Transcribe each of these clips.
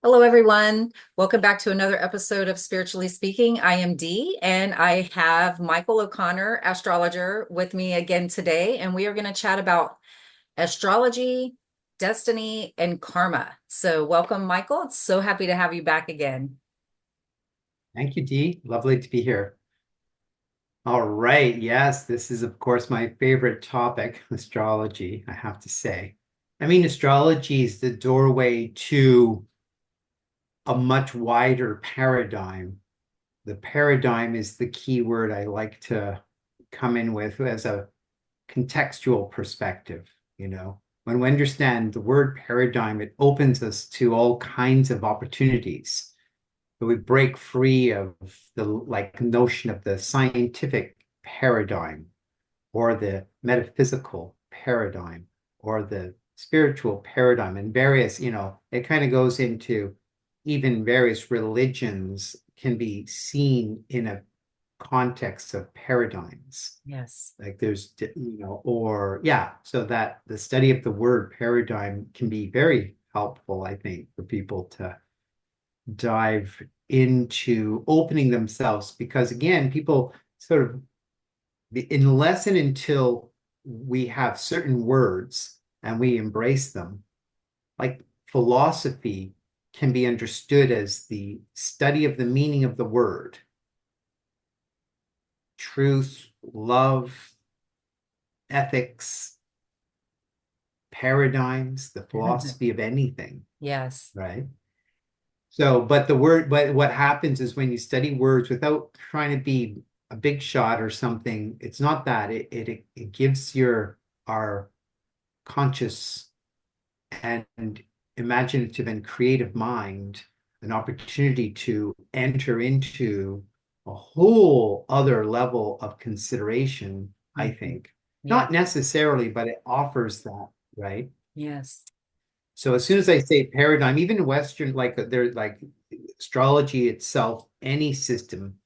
Hello, everyone. Welcome back to another episode of Spiritually Speaking. I am Dee, and I have Michael O'Connor, astrologer, with me again today, and we are going to chat about astrology, destiny, and karma. So, welcome, Michael. It's so happy to have you back again. Thank you, Dee. Lovely to be here. All right. Yes, this is, of course, my favorite topic, astrology, I have to say. I mean, astrology is the doorway to a much wider paradigm. The paradigm is the key word I like to come in with as a contextual perspective, you know. When we understand the word paradigm, it opens us to all kinds of opportunities. So we break free of the notion of the scientific paradigm or the metaphysical paradigm or the spiritual paradigm and various, it kind of goes into even various religions can be seen in a context of paradigms. Yes. Like there's, or yeah, so that the study of the word paradigm can be very helpful, I think, for people to dive into opening themselves because again, people sort of unless and until we have certain words and we embrace them, like philosophy can be understood as the study of the meaning of the word, truth, love, ethics, paradigms, the philosophy of anything, Yes. right? So, but what happens is when you study words without trying to be a big shot or something, it's not that. It gives our conscious and imaginative and creative mind an opportunity to enter into a whole other level of consideration, I Mhm. think. Yeah. Not necessarily, but it offers that, right? Yes. So as soon as I say paradigm, even Western, like there's like astrology itself, any system,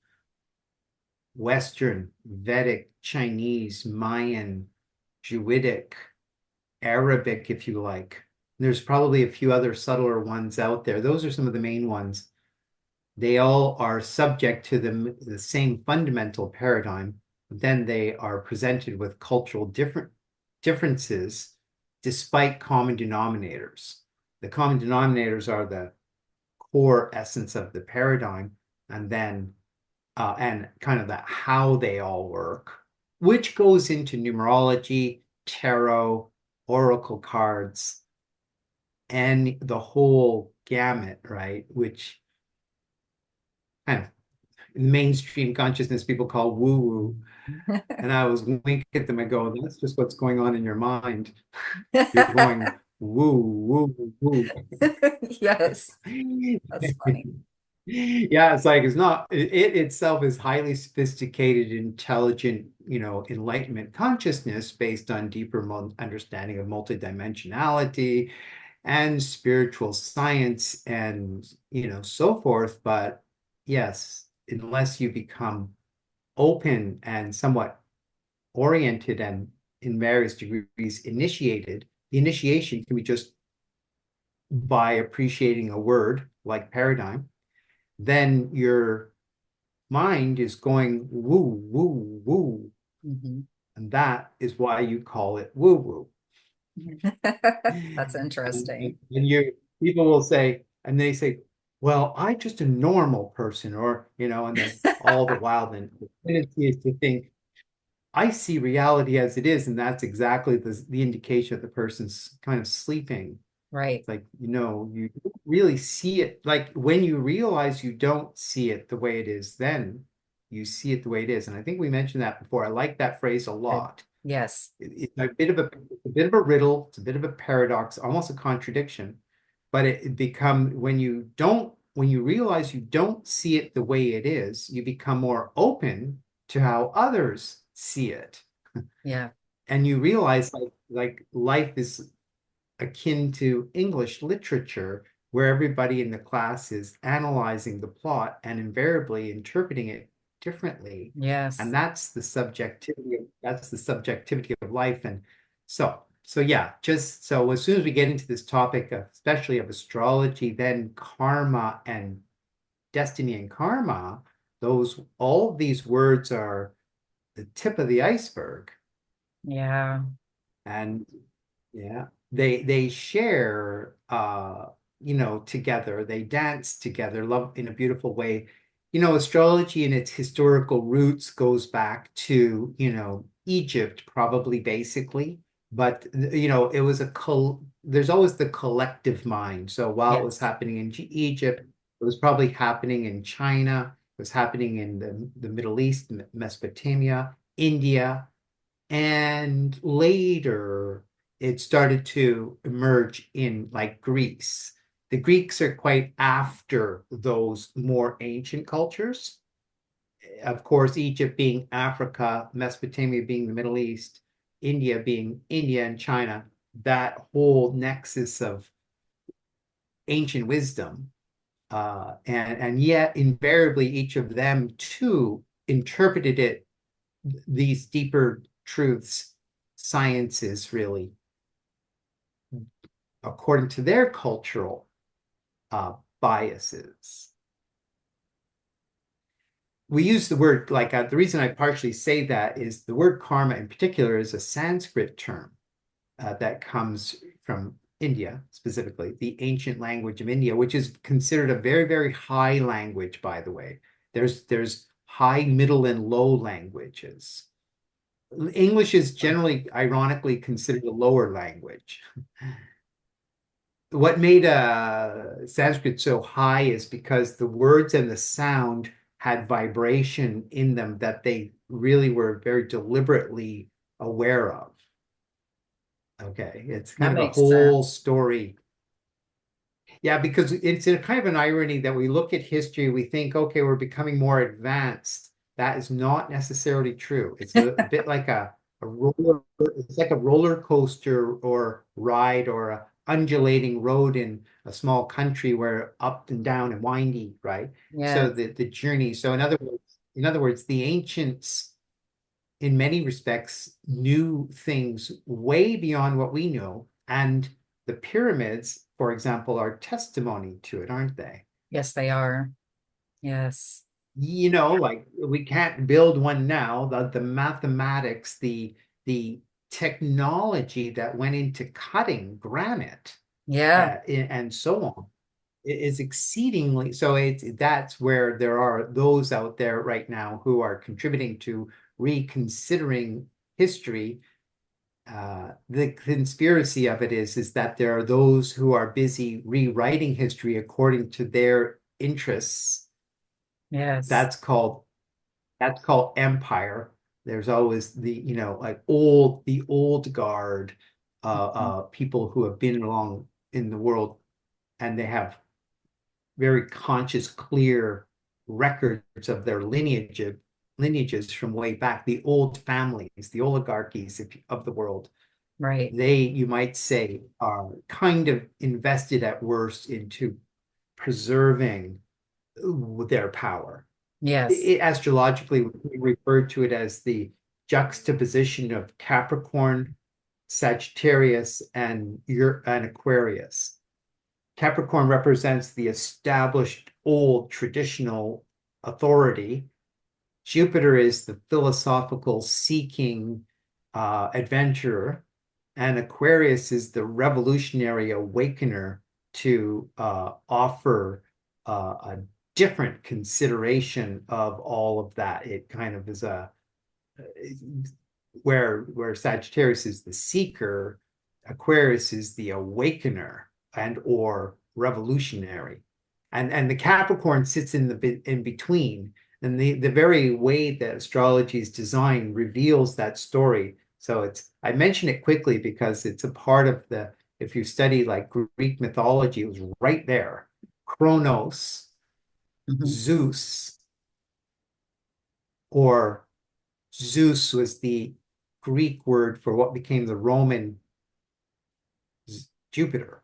Western, Vedic, Chinese, Mayan, Druidic, Arabic, if you like. There's probably a few other subtler ones out there. Those are some of the main ones. They all are subject to the same fundamental paradigm, but then they are presented with cultural differences despite common denominators. The common denominators are the core essence of the paradigm, and then and kind of the how they all work, which goes into numerology, tarot, oracle cards, and the whole gamut, right? Which kind of in mainstream consciousness people call woo-woo. And I was wink at them and go, that's just what's going on in your mind. You're going woo, woo, woo. Yes. That's funny. Yeah, it's like it's not it itself is highly sophisticated, intelligent, enlightenment consciousness based on deeper understanding of multidimensionality and spiritual science and so forth. But yes, unless you become open and somewhat oriented and in various degrees initiated, the initiation can be just by appreciating a word like paradigm, then your mind is going woo, woo, woo. Mhm. And that is why you call it woo woo. That's interesting. And you people will say, and they say, well, I'm just a normal person, or and then all the while, then the tendency is to think, I see reality as it is, and that's exactly the indication that the person's kind of sleeping. Right. It's like, you don't really see it. Like when you realize you don't see it the way it is, then you see it the way it is. And I think we mentioned that before. I like that phrase a Good. lot. Yes. It's a bit of a riddle. It's a bit of a paradox, almost a contradiction. But it become when you realize you don't see it the way it is, you become more open to how others see it. Yeah. And you realize like life is akin to English literature, where everybody in the class is analyzing the plot and invariably interpreting it differently. And Yes. that's the subjectivity of life. And so So yeah, just so as soon as we get into this topic, especially of astrology, then karma and destiny and karma, those all of these words are the tip of the iceberg. Yeah. And yeah, they share together, they dance together, love in a beautiful way. Astrology in its historical roots goes back to, Egypt, probably basically. But it was there's always the collective mind. So while it was Yes. happening in Egypt, it was probably happening in China, it was happening in the Middle East, Mesopotamia, India. And later, it started to emerge in like Greece. The Greeks are quite after those more ancient cultures. Of course, Egypt being Africa, Mesopotamia being the Middle East, India being India and China, that whole nexus of ancient wisdom. And yet, invariably, each of them too interpreted these deeper truths, sciences really, according to their cultural biases. We use the word like the reason I partially say that is the word karma in particular is a Sanskrit term that comes from India, specifically the ancient language of India, which is considered a very, very high language, by the way. There's high, middle, and low languages. English is generally, ironically, considered a lower language. What made Sanskrit so high is because the words and the sound had vibration in them that they really were very deliberately aware of. Okay, it's kind That of a makes whole sense. story. Yeah, because it's a kind of an irony that we look at history, we think, okay, we're becoming more advanced. That is not necessarily true. It's a bit like it's like a roller coaster or ride or a undulating road in a small country where up and down and windy, right? So Yes. the journey. So in other words, the ancients in many respects knew things way beyond what we know. And the pyramids, for example, are testimony to it, aren't they? Yes, they are. Yes. Like we can't build one now. The mathematics, the technology that went into cutting granite Yeah. and so on is exceedingly so. That's where there are those out there right now who are contributing to reconsidering history. The conspiracy of it is that there are those who are busy rewriting history according to their interests. Yes. That's called empire. There's always like the old guard, Mhm. people who have been along in the world, and they have very conscious, clear records of their lineages from way back. The old families, the oligarchies of the world, Right. they, you might say, are kind of invested at worst into preserving their power. Yes. Astrologically, we refer to it as the juxtaposition of Capricorn, Sagittarius, and Aquarius. Capricorn represents the established old traditional authority. Jupiter is the philosophical seeking adventurer, and Aquarius is the revolutionary awakener to offer a different consideration of all of that. It kind of is where Sagittarius is the seeker, Aquarius is the awakener and or revolutionary. And the Capricorn sits in between. And the very way that astrology is designed reveals that story. So I mention it quickly because it's a part of if you study like Greek mythology, it was right there. Kronos, Mhm. Zeus, or Zeus was the Greek word for what became the Roman Jupiter.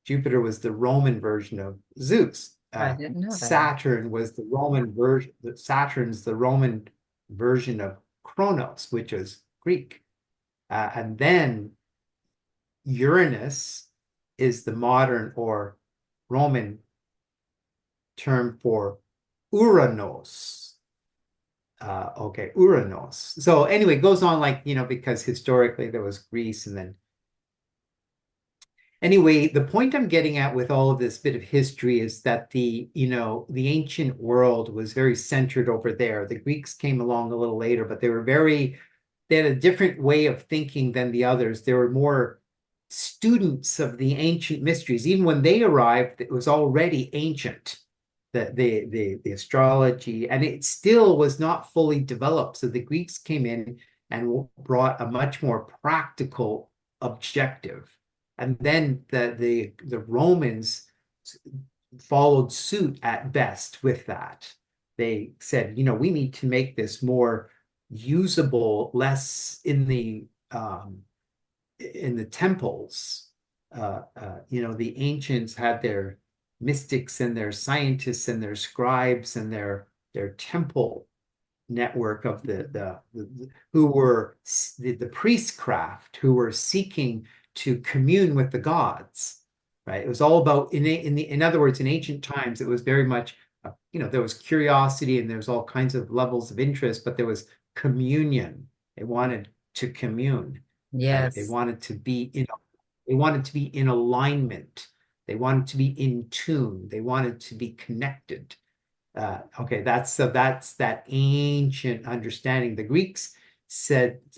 Jupiter was the Roman version of Zeus. I didn't know that. Saturn was the Roman version. Saturn's the Roman version of Kronos, which is Greek. And then Uranus is the modern or Roman term for Uranos. Okay, Uranos. So anyway, it goes on like, because historically there was Greece and then anyway, the point I'm getting at with all of this bit of history is that the ancient world was very centered over there. The Greeks came along a little later, but they had a different way of thinking than the others. They were more students of the ancient mysteries. Even when they arrived, it was already ancient, the astrology, and it still was not fully developed. So the Greeks came in and brought a much more practical objective. And then the Romans followed suit at best with that. They said, we need to make this more usable, less in the temples. The ancients had their mystics and their scientists and their scribes and their temple network of the who were the priestcraft who were seeking to commune with the gods, right? It was all about in other words, in ancient times, it was very much there was curiosity and there was all kinds of levels of interest, but there was communion. They wanted to commune, right? Yes. They wanted to be in alignment. They wanted to be in tune. They wanted to be connected. Okay, that's that ancient understanding. The Greeks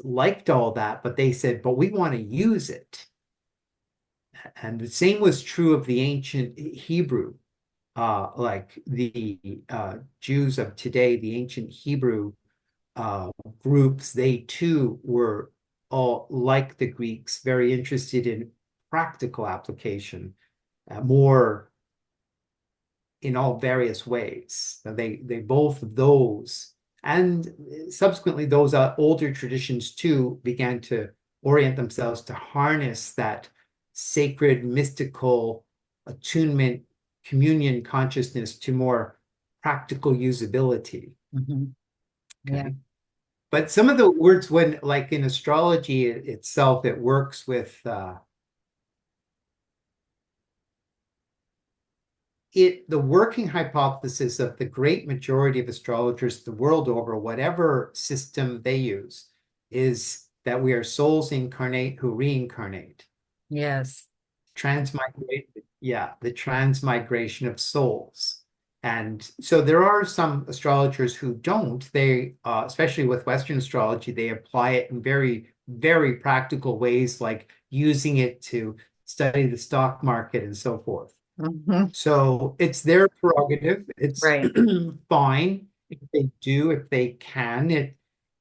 liked all that, but they said, but we want to use it. And the same was true of the ancient Hebrew. Like the Jews of today, the ancient Hebrew uh, groups, they too were all like the Greeks, very interested in practical application, more in all various ways. They both of those, and subsequently those older traditions too began to orient themselves to harness that sacred, mystical attunement, communion consciousness to more practical usability. Mhm. Yeah. Okay. But some of the words, when like in astrology itself, it works with the working hypothesis of the great majority of astrologers the world over, whatever system they use, is that we are souls incarnate who reincarnate. Yes. Transmigrate, yeah, the transmigration of souls. And so there are some astrologers who don't. They, especially with Western astrology, they apply it in very, very practical ways, like using it to study the stock market and so forth. Mhm. So it's their prerogative. It's Right. fine if they do, if they can.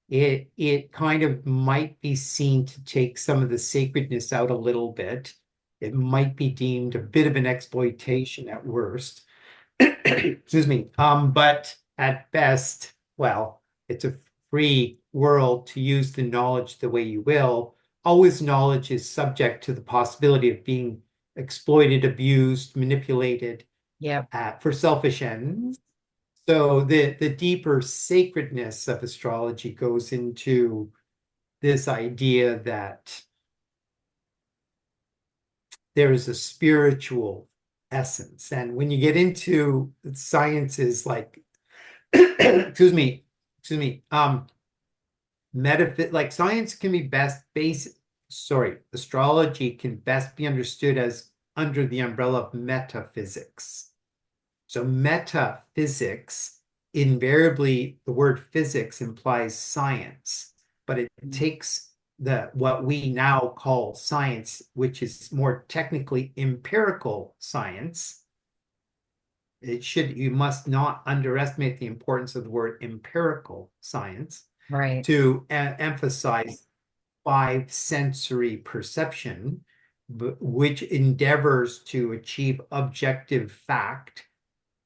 It kind of might be seen to take some of the sacredness out a little bit. It might be deemed a bit of an exploitation at worst. Excuse me. But at best, well, it's a free world to use the knowledge the way you will. Always knowledge is subject to the possibility of being exploited, abused, manipulated Yep. for selfish ends. So the deeper sacredness of astrology goes into this idea that there is a spiritual essence. And when you get into sciences like, excuse me, like science can be astrology can best be understood as under the umbrella of metaphysics. So metaphysics, invariably, the word physics implies science, but it takes what we now call science, which is more technically empirical science. You must not underestimate the importance of the word empirical science Right. to emphasize five sensory perception, which endeavors to achieve objective fact,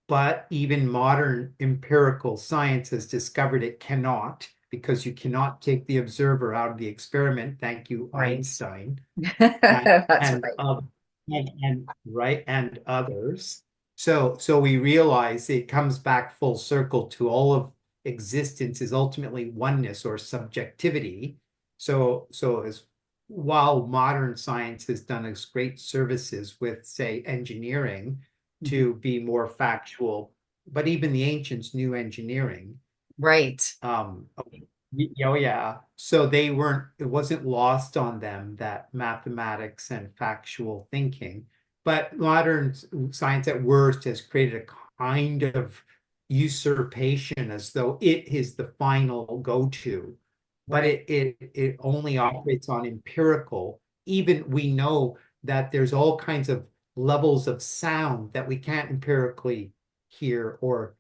but even modern empirical science has discovered it cannot, because you cannot take the observer out of the experiment. Thank you, Right. Einstein, and That's and right. and right, and others. So we realize it comes back full circle to all of existence is ultimately oneness or subjectivity. So as while modern science has done us great services with, say, engineering Mhm. to be more factual, but even the ancients knew engineering. Right. Oh yeah. So they weren't, it wasn't lost on them that mathematics and factual thinking, but modern science at worst has created a kind of usurpation as though it is the final go-to, but Right. it only operates on empirical. Even we know that there's all kinds of levels of sound that we can't empirically hear, or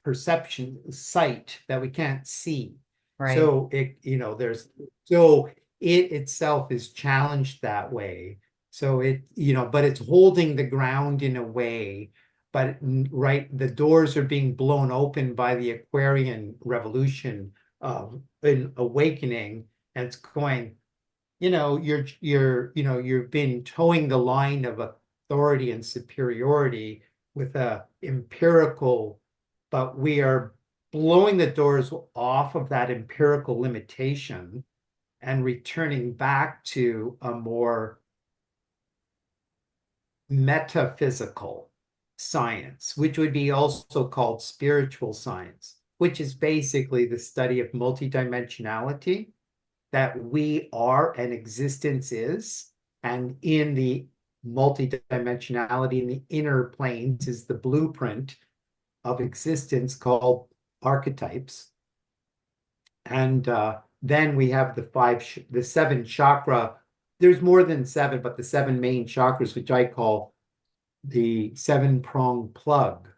perception, sight that we can't see. Right. So there's so it itself is challenged that way. So but it's holding the ground in a way. But right, the doors are being blown open by the Aquarian revolution of an awakening, and it's going, you've been towing the line of authority and superiority with a empirical, but we are blowing the doors off of that empirical limitation and returning back to a more metaphysical science, which would be also called spiritual science, which is basically the study of multidimensionality, that we are and existence is. And in the multidimensionality in the inner planes is the blueprint of existence called archetypes. And then we have the seven chakra. There's more than seven, but the seven main chakras, which I call the seven-prong plug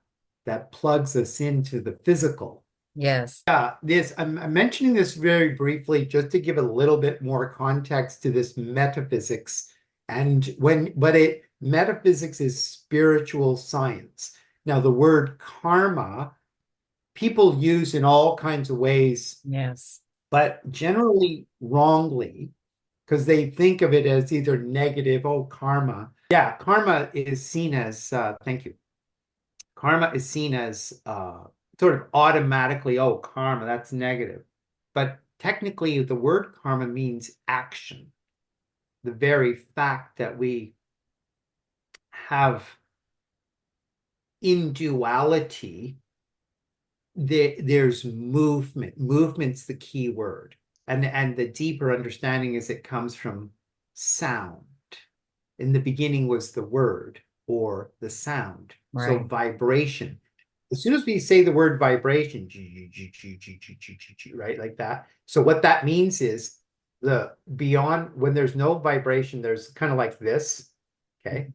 that plugs us into the physical. Yes. Yeah, I'm mentioning this very briefly just to give a little bit more context to this metaphysics. But metaphysics is spiritual science. Now, the word karma, people use in all kinds of ways, Yes. but generally wrongly, because they think of it as either negative, oh, karma. Yeah, karma is seen as, thank you. Karma is seen as sort of automatically, oh, karma, that's negative. But technically, the word karma means action. The very fact that we have in duality, there's movement. Movement's the key word. And the deeper understanding is it comes from sound. In the beginning was the word or the sound. So Right. vibration. As soon as we say the word vibration, right, like that. So what that means is the beyond, when there's no vibration, there's kind of like this. Okay.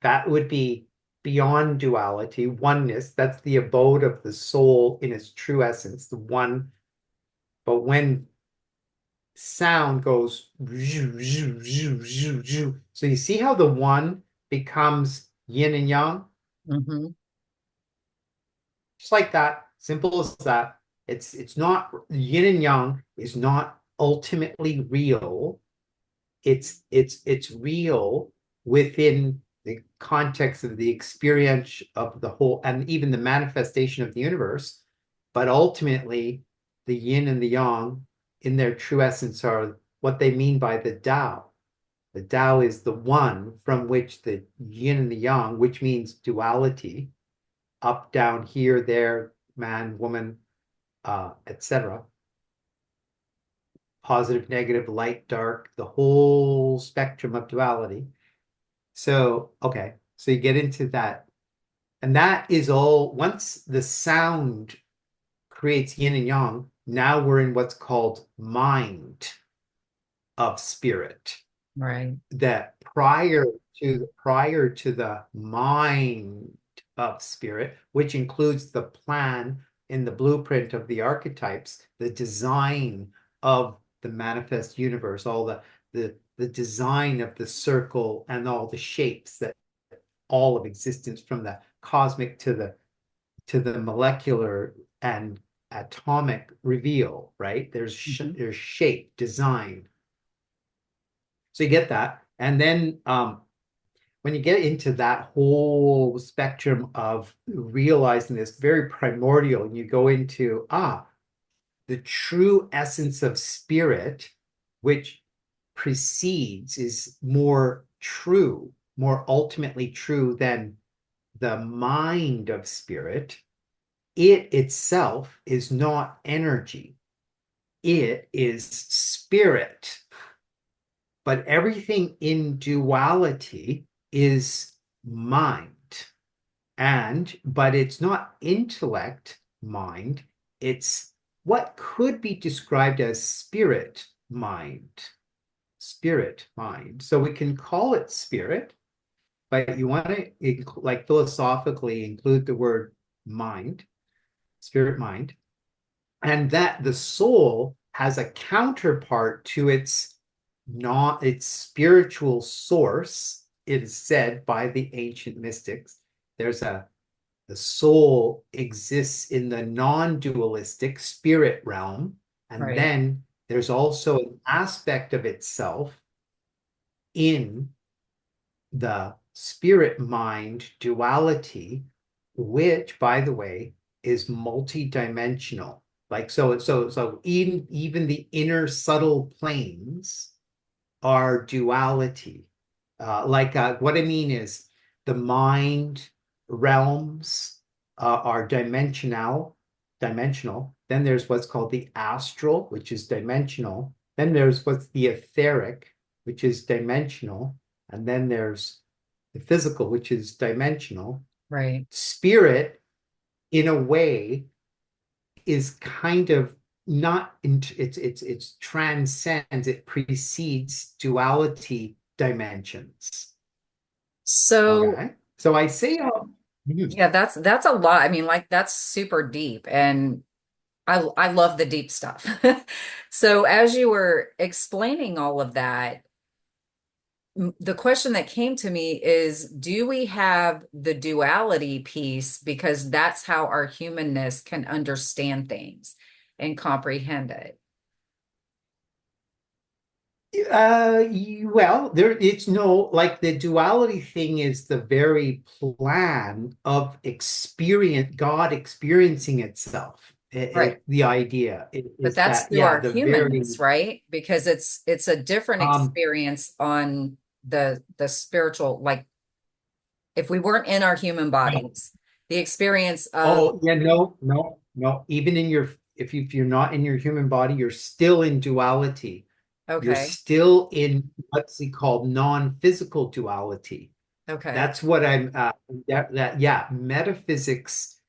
That would be beyond duality, oneness. That's the abode of the soul in its true essence, the one. But when sound goes, so you see how the one becomes yin and yang, Hmm. just like that, simple as that. It's not, yin and yang is not ultimately real. It's real within the context of the experience of the whole, and even the manifestation of the universe. But ultimately, the yin and the yang in their true essence are what they mean by the Tao. The Tao is the one from which the yin and the yang, which means duality, up, down, here, there, man, woman, etc., positive, negative, light, dark, the whole spectrum of duality. So, okay, so you get into that. And that is all, once the sound creates yin and yang, now we're in what's called mind of spirit. Right. That prior to the mind of spirit, which includes the plan in the blueprint of the archetypes, the design of the manifest universe, all the design of the circle and all the shapes that all of existence, from the cosmic to the molecular and atomic reveal, right? Hmm. There's shape, design. So you get that. And then when you get into that whole spectrum of realizing this very primordial, and you go into the true essence of spirit, which precedes, is more true, more ultimately true than the mind of spirit. It itself is not energy, it is spirit. But everything in duality is mind. But it's not intellect mind, it's what could be described as spirit mind. Spirit mind. So we can call it spirit, but you want to, like, philosophically include the word mind, spirit mind, and that the soul has a counterpart to its not its spiritual source. It is said by the ancient mystics there's a the soul exists in the non-dualistic spirit realm, and Right. then there's also an aspect of itself in the spirit mind duality, which, by the way, is multidimensional. Like, so even the inner subtle planes are duality. What I mean is the mind realms are dimensional. Then there's what's called the astral, which is dimensional. Then there's what's the etheric, which is dimensional. And then there's the physical, which is dimensional. Right. Spirit, in a way, is kind of not it's transcends, it precedes duality dimensions. So Okay, so I say, oh, yeah, that's a lot. I mean, like that's super deep, and I love the deep stuff. So as you were explaining all of that, the question that came to me is, do we have the duality piece because that's how our humanness can understand things and comprehend it? well, there it's no, like, the duality thing is the very plan of experience, God experiencing itself. Right. The idea But is that's that, through yeah, our the very humanness, right? Because it's a different um experience on the spiritual, like if we weren't in our human bodies, the experience of oh, yeah, no. Even in your, if you're not in your human body, you're still in duality. You're okay, still in what's called non-physical duality. okay, That's what I'm yeah, metaphysics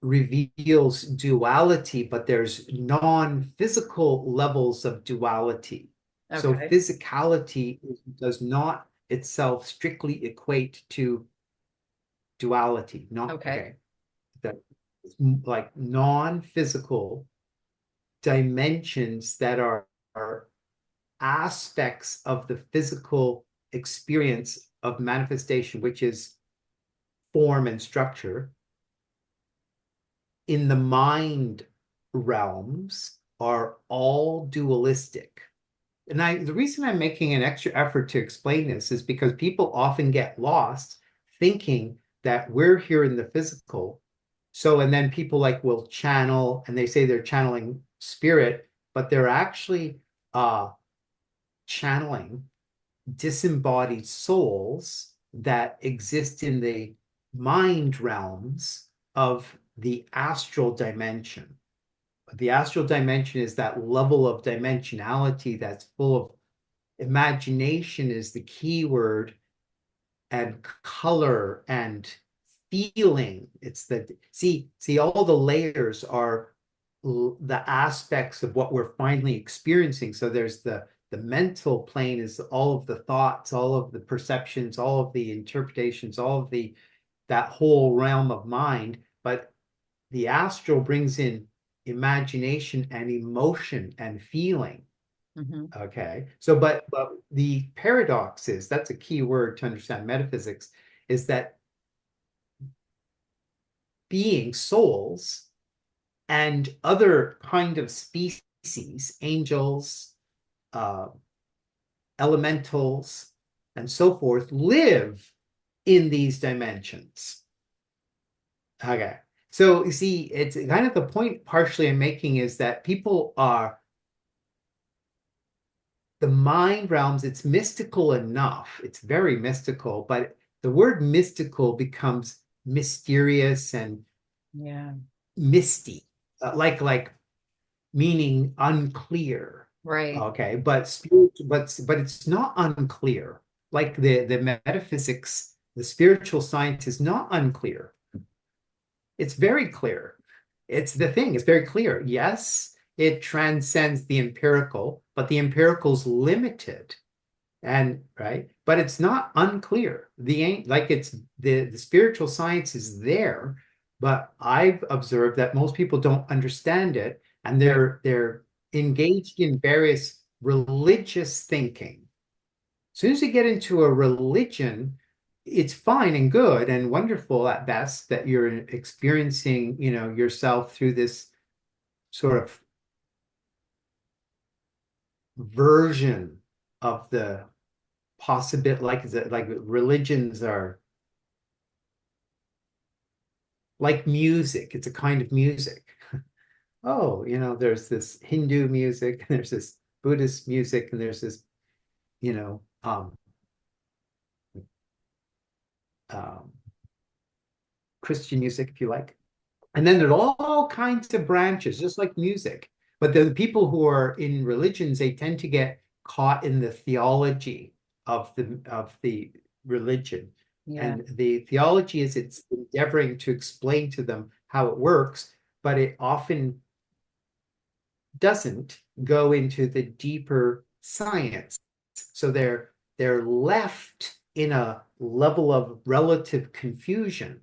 reveals duality, but there's non-physical levels of duality. So okay, physicality does not itself strictly equate to duality. Not okay, okay. That, like, non-physical dimensions that are aspects of the physical experience of manifestation, which is form and structure, in the mind realms are all dualistic. And the reason I'm making an extra effort to explain this is because people often get lost thinking that we're here in the physical. So, and then people, like, will channel, and they say they're channeling spirit, but they're actually channeling disembodied souls that exist in the mind realms of the astral dimension. The astral dimension is that level of dimensionality that's full of imagination, is the key word, and color and feeling. It's the see all the layers are the aspects of what we're finally experiencing. So there's the mental plane, is all of the thoughts, all of the perceptions, all of the interpretations, all of the that whole realm of mind. But the astral brings in imagination and emotion and feeling. hmm, Okay. So, but the paradox is, that's a key word to understand metaphysics, is that being souls and other kind of species, angels, uh, elementals, and so forth, live in these dimensions. Okay. So you see, it's kind of the point partially I'm making, is that people are the mind realms, it's mystical enough. It's very mystical, but the word mystical becomes mysterious and Yeah. misty, like meaning unclear. Right. Okay, but spirit, but it's not unclear. Like the metaphysics, the spiritual science is not unclear. It's very clear. It's the thing, it's very clear. Yes, it transcends the empirical, but the empirical's limited. And right, but it's not unclear. The ain't like it's the spiritual science is there, but I've observed that most people don't understand it, and Right. they're engaged in various religious thinking. As soon as you get into a religion, it's fine and good and wonderful at best that you're experiencing, yourself through this sort of version of the possibility, like religions are like music. It's a kind of music. Oh, there's this Hindu music, and there's this Buddhist music, and there's this, you know, um, um, Christian music, if you like. And then there's all kinds of branches, just like music. But the people who are in religions, they tend to get caught in the theology of the religion. Yeah. And the theology is it's endeavoring to explain to them how it works, but it often doesn't go into the deeper science. So they're left in a level of relative confusion.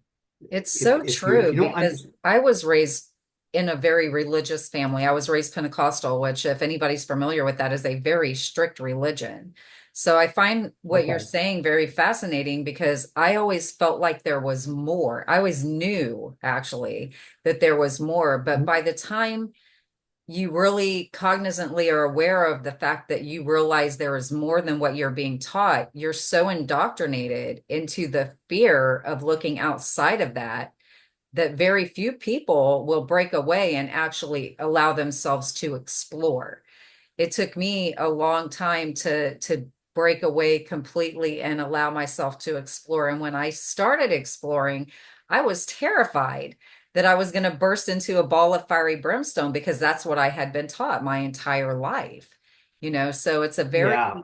It's If so if you if true you don't because understand, I was raised in a very religious family. I was raised Pentecostal, which, if anybody's familiar with that, is a very strict religion. So I find what you're okay. saying very fascinating because I always felt like there was more. I always knew actually that there was more, but by the time you really cognizantly are aware of the fact that you realize there is more than what you're being taught, you're so indoctrinated into the fear of looking outside of that that very few people will break away and actually allow themselves to explore. It took me a long time to break away completely and allow myself to explore. And when I started exploring, I was terrified that I was going to burst into a ball of fiery brimstone because that's what I had been taught my entire life. So it's a very Yeah,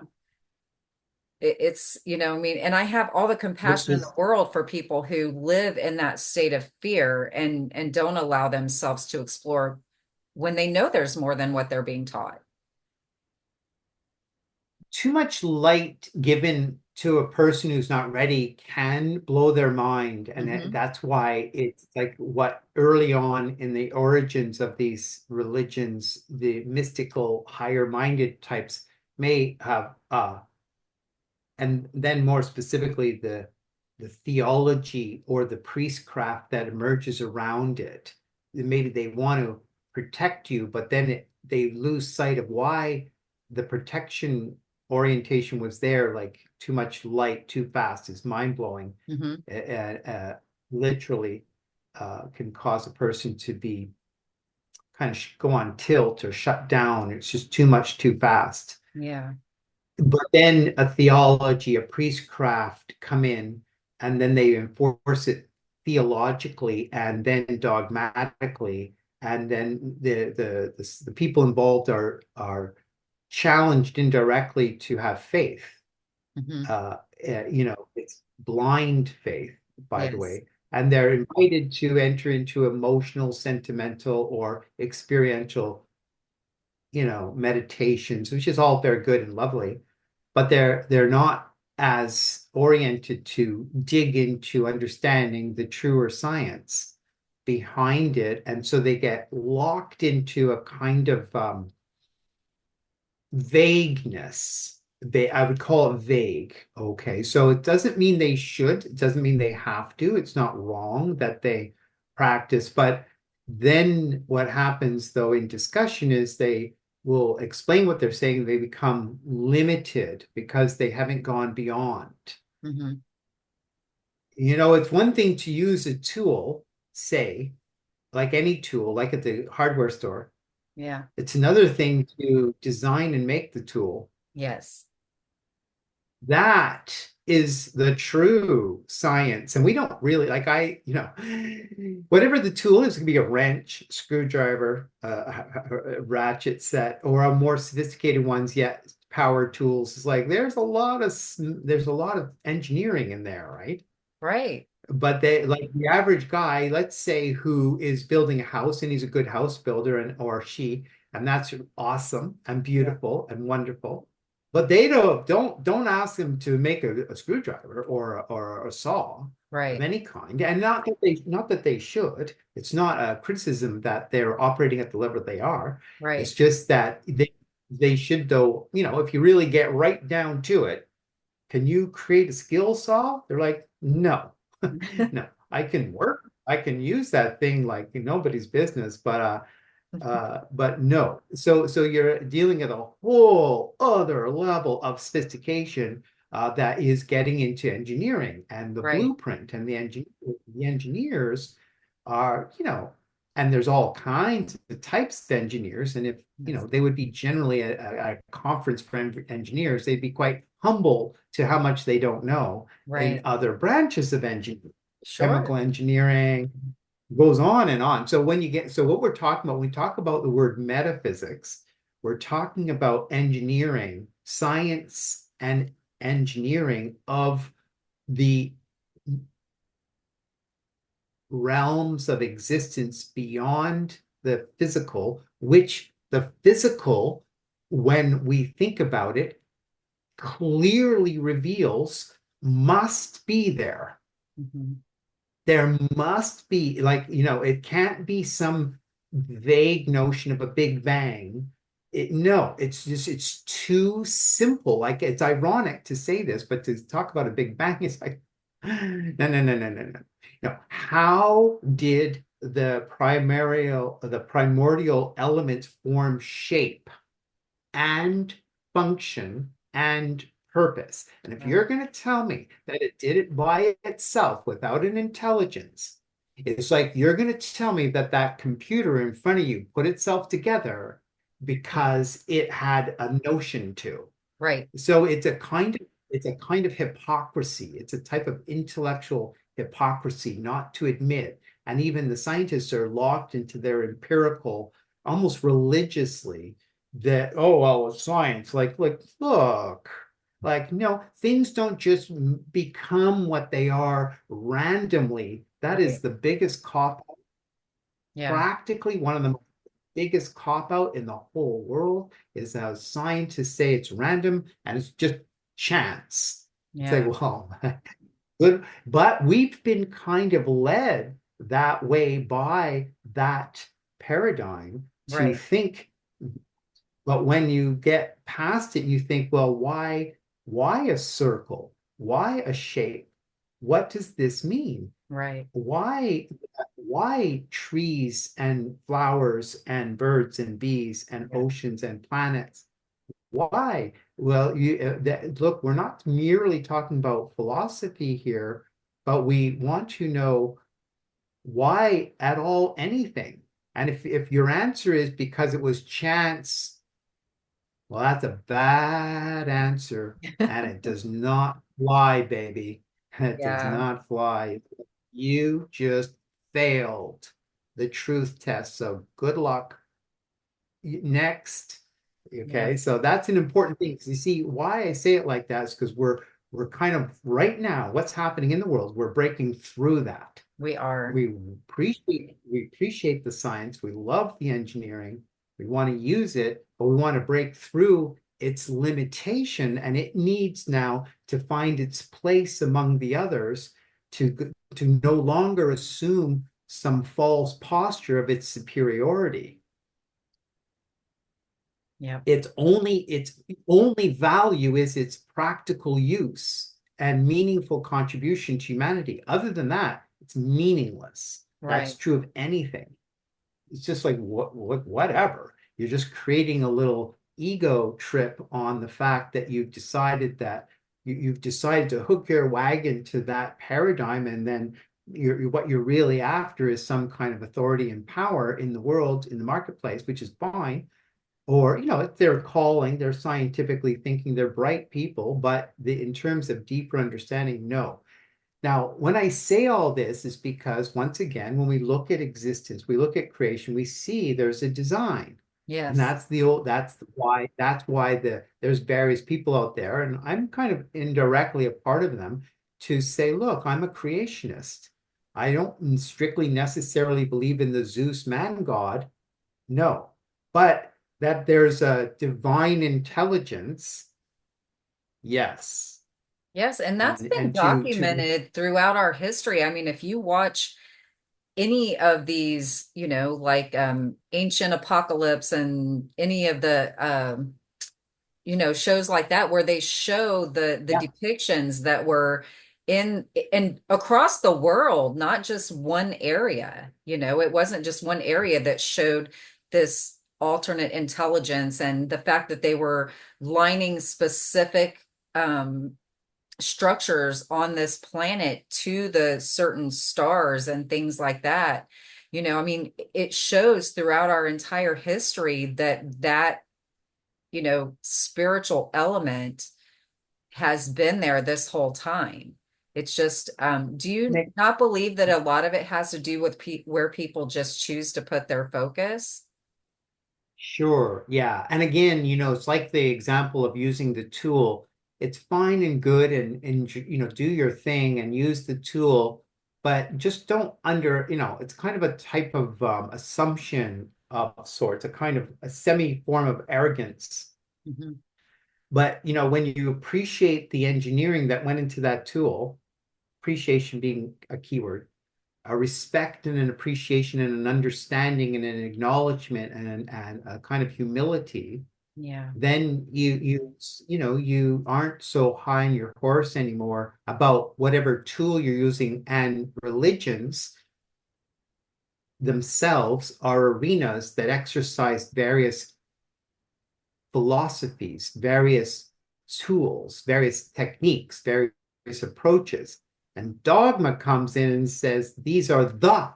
it's, I mean, and I have all the which compassion in the is world for people who live in that state of fear and don't allow themselves to explore when they know there's more than what they're being taught. too much light given to a person who's not ready can blow their mind. And Hmm. that's why it's like what early on in the origins of these religions, the mystical, higher minded types may have and then more specifically the theology or the priestcraft that emerges around it. Maybe they want to protect you, but then they lose sight of why the protection orientation was there. Like too much light too fast is mind blowing. Hmm. Literally can cause a person to be kind of go on tilt or shut down. It's just too much too fast. Yeah. But then a theology, a priestcraft come in, and then they enforce it theologically and then dogmatically, and then the people involved are challenged indirectly to have faith. Hmm. It's blind faith, by the Yes. way, and they're invited to enter into emotional, sentimental, or experiential, meditations, which is all very good and lovely, but they're not as oriented to dig into understanding the truer science behind it, and so they get locked into a kind of vagueness. I would call it vague. Okay, so it doesn't mean they should, it doesn't mean they have to. It's not wrong that they practice, but then what happens though in discussion is they will explain what they're saying. They become limited because they haven't gone beyond. Hmm. It's one thing to use a tool, say, like any tool, like at the hardware store. Yeah. It's another thing to design and make the tool. Yes. That is the true science. And we don't really like whatever the tool is, it can be a wrench, screwdriver, a ratchet set, or a more sophisticated ones yet power tools. It's like there's a lot of engineering in there, right? Right. But they like the average guy, let's say, who is building a house and he's a good house builder and or she, and that's awesome and Yeah. beautiful and wonderful. But they don't ask them to make a screwdriver or a saw of Right. any kind. And not that they should. It's not a criticism that they're operating at the level they are. It's Right. just that they should though, if you really get right down to it, can you create a skill saw? They're like, no. No, I can work. I can use that thing like nobody's business, but no. So you're dealing at a whole other level of sophistication that is getting into engineering and the Right. blueprint and the engineers are, and there's all kinds of types of engineers. And if, Yes. they would be generally a conference for engineers, they'd be quite humble to how much they don't know in Right. other branches of engineering, Sure. chemical engineering, goes on and on. So what we're talking about, when we talk about the word metaphysics, we're talking about engineering, science and engineering of the realms of existence beyond the physical, which the physical, when we think about it, clearly reveals must be there. Mhm. There must be, like, it can't be some vague notion of a big bang. No, it's too simple. Like, it's ironic to say this, but to talk about a big bang is like, no, no, no, no, no, no. No, how did the primordial elements form shape and function and purpose? And if Right. you're going to tell me that it did it by itself without an intelligence, it's like you're going to tell me that that computer in front of you put itself together because it had a notion to. Right. So it's a kind of hypocrisy. It's a type of intellectual hypocrisy not to admit. And even the scientists are locked into their empirical, almost religiously, that, oh well, it's science. Like look, like, no, things don't just become what they are randomly. That is Right. the biggest cop, Yeah. practically one of the biggest cop out in the whole world is how scientists say it's random and it's just chance. It's like, Yeah. well, good, but we've been kind of led that way by that paradigm to Right. think. But when you get past it, you think, well, why a circle? Why a shape? What does this mean? Right. Why trees and flowers and birds and bees and Yeah. oceans and planets? Why? Well, look, we're not merely talking about philosophy here, but we want to know why at all anything. And if your answer is because it was chance, well, that's a bad answer, and it does not fly, baby. It does Yeah. not fly. You just failed the truth test. So good luck. Next. Yeah. Okay, so that's an important thing. 'Cause you see, why I say it like that is because we're kind of right now, what's happening in the world, we're breaking through that. We are. We appreciate the science, we love the engineering, we want to use it, but we want to break through its limitation, and it needs now to find its place among the others to no longer assume some false posture of its superiority. Yeah. Its only value is its practical use and meaningful contribution to humanity. Other than that, it's meaningless. That's Right. true of anything. It's just like whatever. You're just creating a little ego trip on the fact that you've decided to hook your wagon to that paradigm, and then what you're really after is some kind of authority and power in the world, in the marketplace, which is fine. or it's their calling, they're scientifically thinking, they're bright people, but in terms of deeper understanding, no. Now, when I say all this is because, once again, when we look at existence, we look at creation, we see there's a design. And Yes. that's why there's various people out there, and I'm kind of indirectly a part of them, to say, look, I'm a creationist. I don't strictly necessarily believe in the Zeus man god, no, but that there's a divine intelligence, yes. Yes, and that's been And to documented throughout our history. I mean, if you watch any of these, like ancient apocalypse and any of the shows like that where they show the Yeah. depictions that were in and across the world, not just one area. It wasn't just one area that showed this alternate intelligence, and the fact that they were lining specific structures on this planet to the certain stars and things like that. I mean, it shows throughout our entire history that spiritual element has been there this whole time. It's just, do you make not believe that a lot of it has to do with where people just choose to put their focus? Sure, yeah. And again, it's like the example of using the tool. It's fine and good, and do your thing and use the tool, but just don't it's kind of a type of assumption of sorts, a kind of a semi form of arrogance. Mhm. But when you appreciate the engineering that went into that tool, appreciation being a keyword, a respect and an appreciation and an understanding and an acknowledgement and a kind of humility, Yeah, then you aren't so high on your horse anymore about whatever tool you're using. And religions themselves are arenas that exercise various philosophies, various tools, various techniques, various approaches. And dogma comes in and says these are the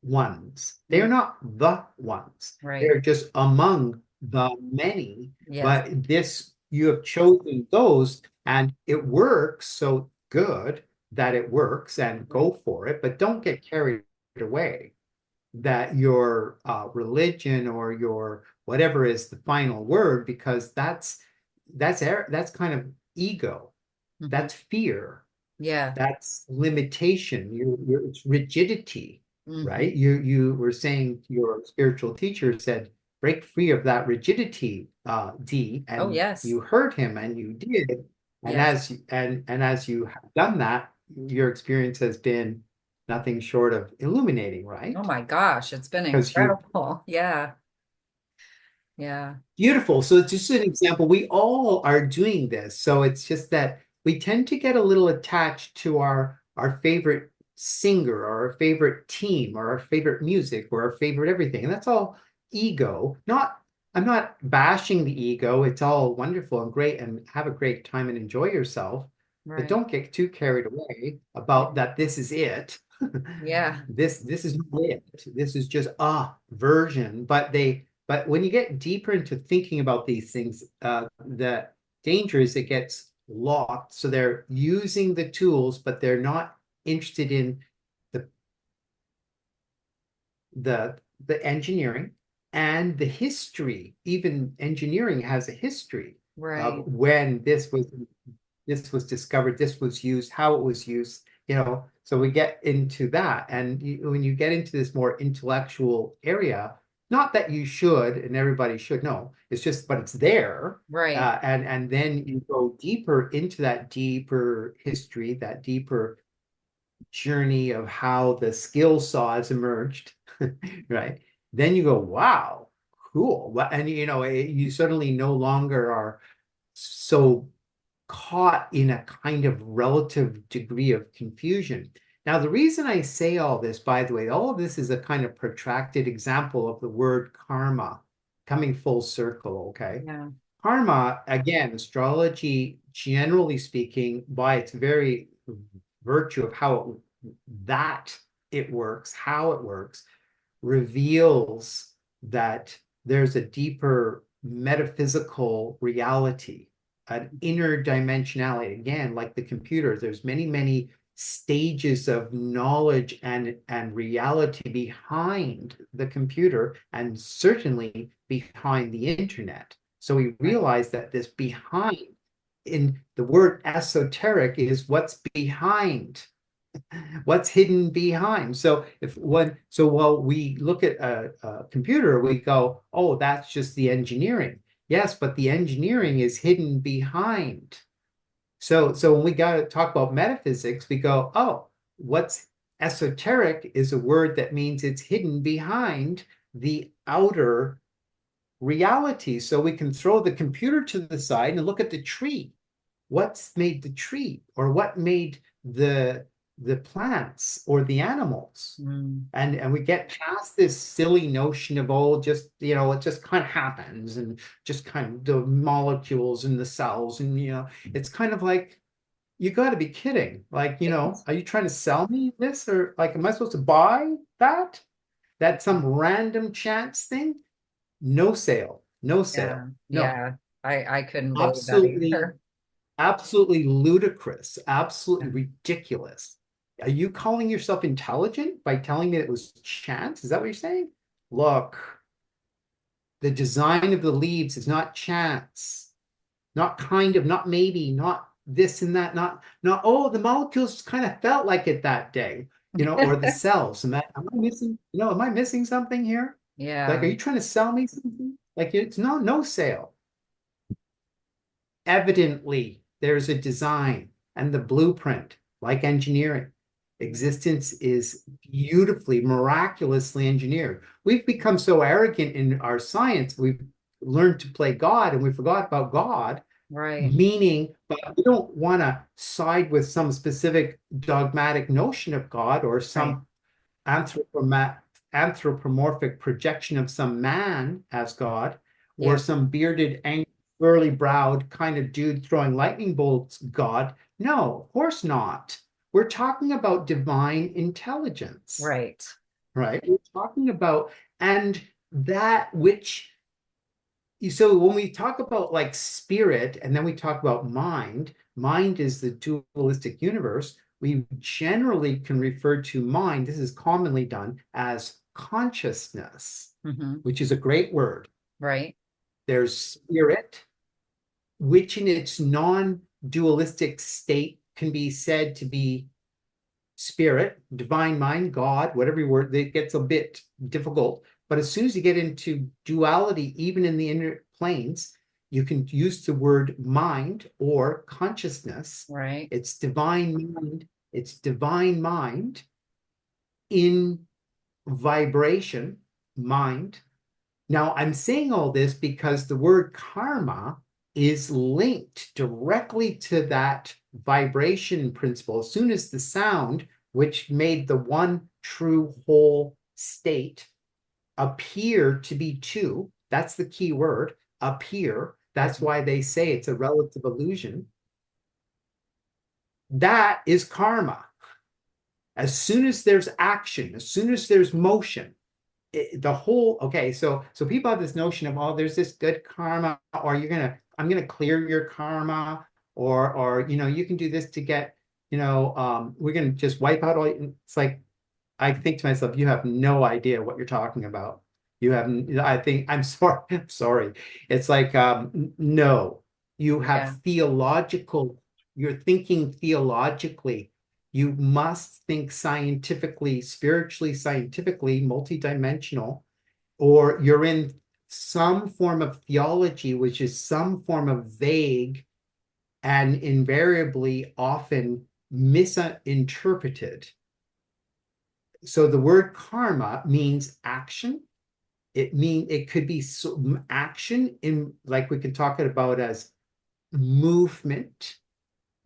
ones. They're mm, not the ones. right. They're just among the many. Yes. But this, you have chosen those, and it works. So good that it works, and Right. go for it. But don't get carried away that your religion or your whatever is the final word, because that's kind of ego. Mhm. That's fear. Yeah. That's limitation. It's rigidity, Hmm. right? You were saying your spiritual teacher said, break free of that rigidity, Dee, Oh, and yes. you heard him and you did. And Yes. as you have done that, your experience has been nothing short of illuminating, Oh right? my gosh, it's been Because you incredible. Yeah. Yeah. Beautiful. So it's just an example. We all are doing this. So it's just that we tend to get a little attached to our favorite singer or our favorite team or our favorite music or our favorite everything. And that's all ego. I'm not bashing the ego. It's all wonderful and great, and have a great time and enjoy yourself. But Right. don't get too carried away about that this is it. Yeah. This is not it. This is just a version. But when you get deeper into thinking about these things, the danger is it gets locked. So they're using the tools, but they're not interested in the the the engineering and the history. Even engineering has a history of Right. when this was discovered, this was used, how it was used, so we get into that. And when you get into this more intellectual area, not that you should and everybody should know, it's just, but it's there. Right. And then you go deeper into that deeper history, that deeper journey of how the skill saws emerged, right? Then you go, wow, cool. And you suddenly no longer are so caught in a kind of relative degree of confusion. Now, the reason I say all this, by the way, all of this is a kind of protracted example of the word karma coming full circle, okay? Yeah. Karma, again, astrology, generally speaking, by its very virtue of that it works, how it works, reveals that there's a deeper metaphysical reality, an inner dimensionality. Again, like the computer, there's many, many stages of knowledge and reality behind the computer, and certainly behind the internet. So we Right. realize that this behind, in the word esoteric, is what's behind, what's hidden behind. So while we look at a computer, we go, oh, that's just the engineering. Yes, but the engineering is hidden behind. So when we got to talk about metaphysics, we go, oh, what's esoteric is a word that means it's hidden behind the outer reality. So we can throw the computer to the side and look at the tree. What's made the tree, or what made the plants or the animals? Mm. And we get past this silly notion of, oh, just, it just kind of happens, and just kind of the molecules in the cells, and it's kind of like, you got to be kidding. Like, are you trying to sell me this, or like, am I supposed to buy that? That's some random chance thing? No sale, no Yeah. sale, no. Yeah. I couldn't believe that Absolutely, either. absolutely ludicrous, absolutely Yeah. ridiculous. Are you calling yourself intelligent by telling me it was chance? Is that what you're saying? Look, the design of the leaves is not chance, not kind of, not maybe, not this and that, not, oh, the molecules just kind of felt like it that day, or the cells. Am I missing something here? Like, are Yeah. you trying to sell me something? Like, it's no sale. Evidently, there's a design and the blueprint, like engineering. Existence is beautifully, miraculously engineered. We've become so arrogant in our science, we've learned to play God and we forgot about God, Right. meaning, but we don't want to side with some specific dogmatic notion of God, or Right. some anthropomorphic projection of some man as God, or Yeah. some bearded, angry, burly browed kind of dude throwing lightning bolts God. No, of course not. We're talking about divine intelligence, Right. right? We're talking about, and that which, so when we talk about like spirit, and then we talk about mind is the dualistic universe. We generally can refer to mind, this is commonly done, as consciousness, Hmm. which is a great word. Right. There's spirit, which in its non-dualistic state can be said to be spirit, divine mind, God, whatever word, it gets a bit difficult. But as soon as you get into duality, even in the inner planes, you can use the word mind or consciousness. Right. It's divine mind. It's divine mind in vibration, mind. Now, I'm saying all this because the word karma is linked directly to that vibration principle. As soon as the sound, which made the one true whole state appear to be two, that's the key word, appear. That's Right. why they say it's a relative illusion. That is karma. As soon as there's action, as soon as there's motion, the whole, okay, so people have this notion of, oh, there's this good karma, or I'm gonna clear your karma, or you can do this to get, we're gonna just wipe out all. It's like, I think to myself, you have no idea what you're talking about. You have, I think, I'm sorry, I'm sorry. It's like, no, you Yeah. have theological, you're thinking theologically. You must think scientifically, spiritually, scientifically, multidimensional, or you're in some form of theology, which is some form of vague and invariably often misinterpreted. So the word karma means action. It could be action in, like we could talk about as movement.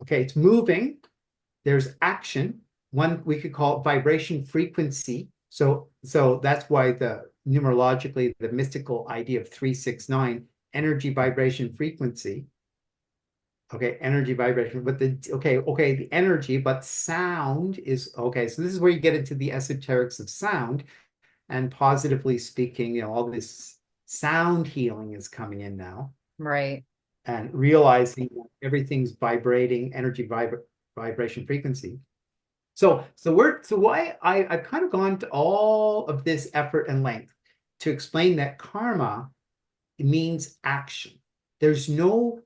Okay, it's moving. There's action. One, we could call it vibration frequency. So that's why the numerologically the mystical idea of 369, energy, vibration, frequency. Okay, energy, vibration, but the energy, but sound is okay. So this is where you get into the esoterics of sound, and positively speaking, all this. Sound healing is coming in now, Right. and realizing that everything's vibrating, vibration, frequency. So why I've kind of gone to all of this effort and length to explain that karma means action. There's no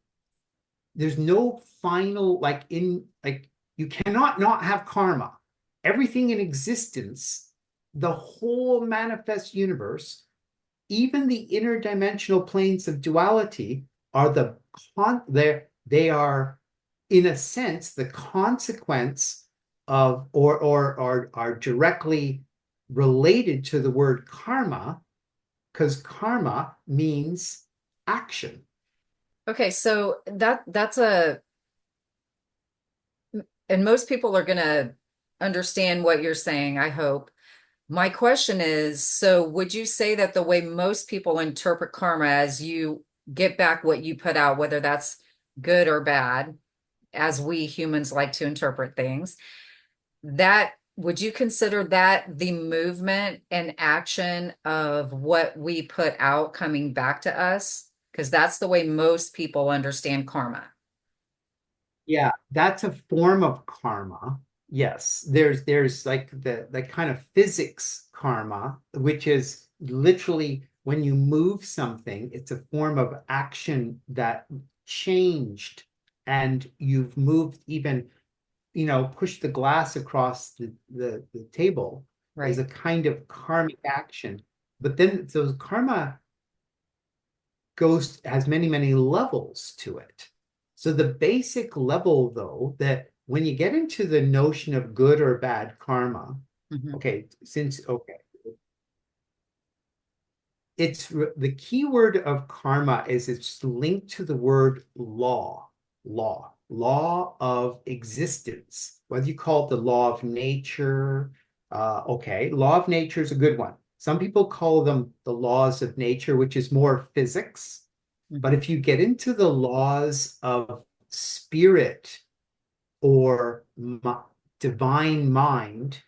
there's no final, like you cannot not have karma. Everything in existence, the whole manifest universe, even the interdimensional planes of duality are they are in a sense the consequence of, or are directly related to the word karma, because karma means action. Okay, so that's and most people are going to understand what you're saying, I hope. My question is, so would you say that the way most people interpret karma as you get back what you put out, whether that's good or bad, as we humans like to interpret things, that would you consider that the movement and action of what we put out coming back to us? Because that's the way most people understand karma. Yeah, that's a form of karma. Yes, there's like the kind of physics karma, which is literally when you move something, it's a form of action that changed, and you've moved, even, pushed the glass across the table is Right. a kind of karmic action. But then so karma has many levels to it. So the basic level, though, that when you get into the notion of good or bad karma, Mhm. okay, the key word of karma is it's linked to the word law of existence, whether you call it the law of nature. Okay, law of nature is a good one. Some people call them the laws of nature, which is more physics. But Mhm. if you get into the laws of spirit, or divine mind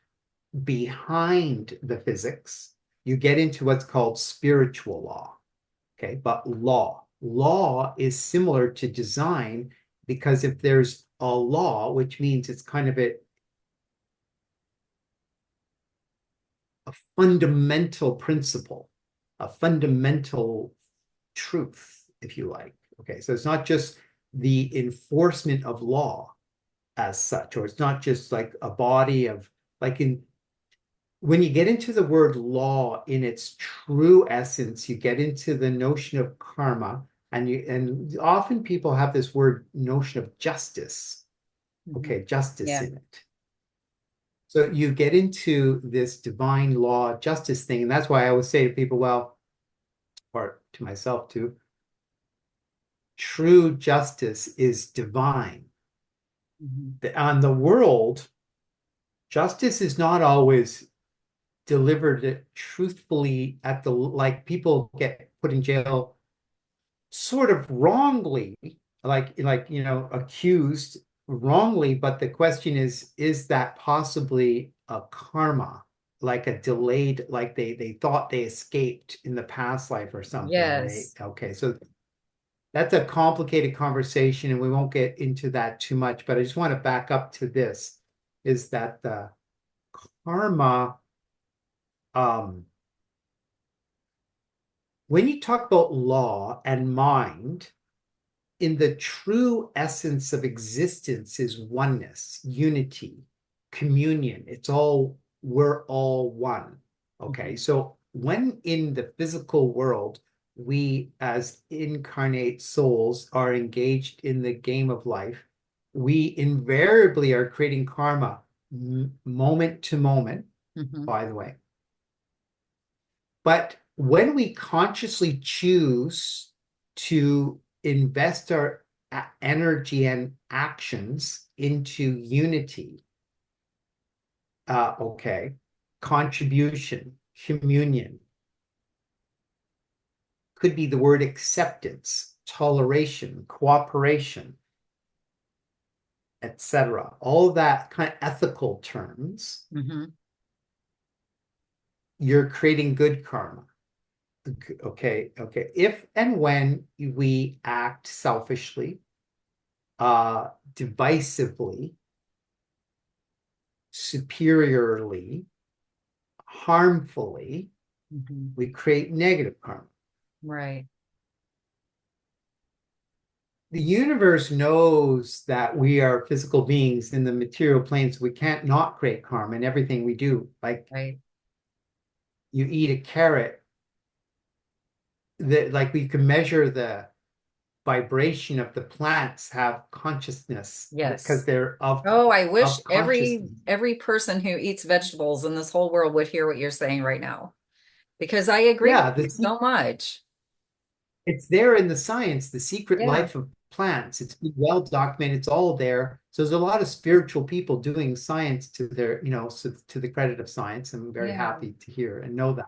behind the physics, you get into what's called spiritual law. Okay, but law is similar to design, because if there's a law, which means it's kind of a fundamental principle, a fundamental truth, if you like. Okay, so it's not just the enforcement of law as such, or it's not just like a body of, like, in when you get into the word law in its true essence, you get into the notion of karma, and often people have this word notion of justice. Mhm. Okay, justice Yeah. in it. So you get into this divine law justice thing, and that's why I always say to people, well, or to myself too, true justice is divine. Mhm. On the world, justice is not always delivered truthfully, like people get put in jail sort of wrongly, accused wrongly. But the question is that possibly a karma, like a delayed, like they thought they escaped in the past life or something, and Yes. so that's a complicated conversation, and we won't get into that too much. But I just want to back up to this, is that the karma, um when you talk about law and mind, in the true essence of existence is oneness, unity, communion. We're all one. Okay. Mhm. So when in the physical world, we as incarnate souls are engaged in the game of life, we invariably are creating karma moment to moment, Mhm. by the way. But when we consciously choose to invest our energy and actions into unity, okay, contribution, communion, could be the word acceptance, toleration, cooperation, etc. All that kind of ethical terms, Mhm. you're creating good karma. Okay. If and when we act selfishly, divisively, superiorly, harmfully, Mhm. we create negative karma. Right. The universe knows that we are physical beings in the material plane, so we can't not create karma in everything we do. Like Right. you eat a carrot, that like we can measure the vibration of the plants have consciousness because Yes. they're Oh, I wish of every consciousness. every person who eats vegetables in this whole world would hear what you're saying right now, because I agree with Yeah, you so much. it's there in the science, the secret Yeah. life of plants. It's been well documented. It's all there. So there's a lot of spiritual people doing science to their, so to the credit of science. I'm very Yeah. happy to hear and know that.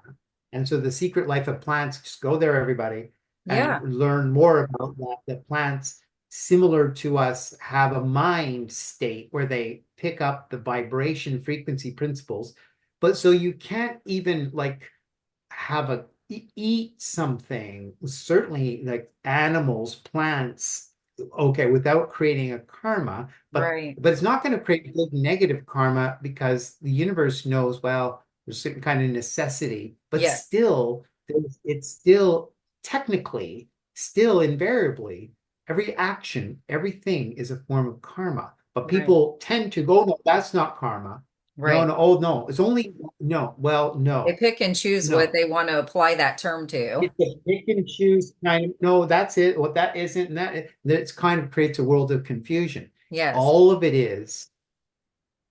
And so the secret life of plants, just go there, everybody, and Yeah. learn more about that. The plants, similar to us, have a mind state where they pick up the vibration frequency principles. But so you can't even like have a eat something, certainly like animals, plants, okay, without creating a karma, Right. but it's not going to create big negative karma because the universe knows, well, there's a certain kind of necessity, but Yeah. still, it's still technically, still invariably, every action, everything is a form of karma. But Right. people tend to go, no, that's not karma. No, Right. no, oh no, it's only no. Well, They no, pick and choose what no. they want to apply that term to. It's a pick and choose kind of, no, that's it. What that isn't, and that's kind of creates a world of confusion. Yes. All of it is.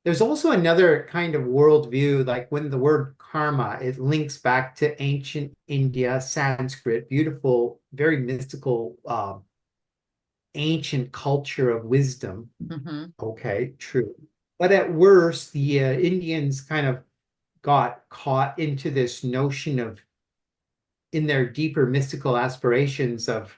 There's also another kind of worldview, like when the word karma, it links back to ancient India, Sanskrit, beautiful, very mystical, ancient culture of wisdom. Hmm. Okay, true. But at worst, the Indians kind of got caught into this notion of, in their deeper mystical aspirations of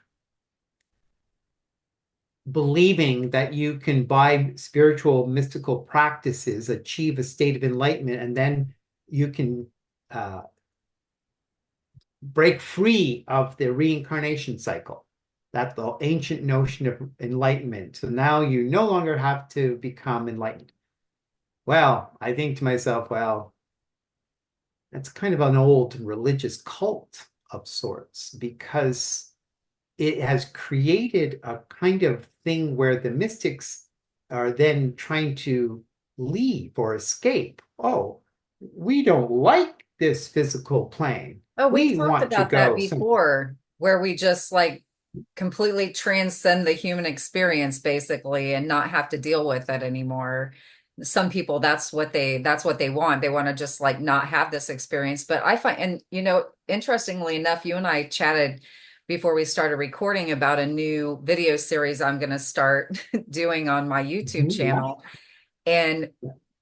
believing that you can, by spiritual mystical practices, achieve a state of enlightenment, and then you can uh, break free of the reincarnation cycle. That's the ancient notion of enlightenment. So now you no longer have to become enlightened. Well, I think to myself, well, that's kind of an old religious cult of sorts because it has created a kind of thing where the mystics are then trying to leave or escape. Oh, we don't like this physical plane. Oh, we We talked want to about that go somewhere. before, where we just like completely transcend the human experience basically and not have to deal with it anymore. Some people that's what they want. They want to just like not have this experience. But I find, and interestingly enough, you and I chatted before we started recording about a new video series I'm going to start doing on my YouTube Mhm, yeah. channel. And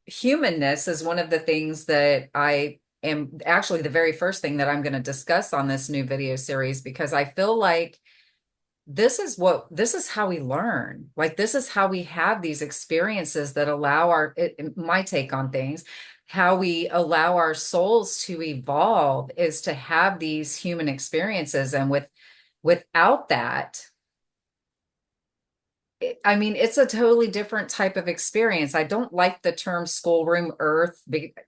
humanness is one of the things that I am actually the very first thing that I'm going to discuss on this new video series, because I feel like this is how we learn. Like this is how we have these experiences that allow my take on things, how we allow our souls to evolve is to have these human experiences. And without that, I mean, it's a totally different type of experience. I don't like the term schoolroom earth.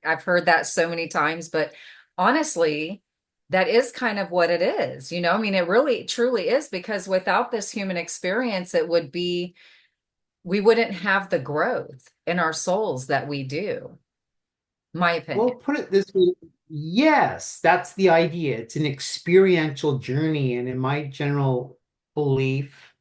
I've heard that so many times, but honestly, that is kind of what it is. I mean, it really truly is, because without this human experience, we wouldn't have the growth in our souls that we do, my Well, opinion. put it this way. Yes, that's the idea. It's an experiential journey. And in my general belief,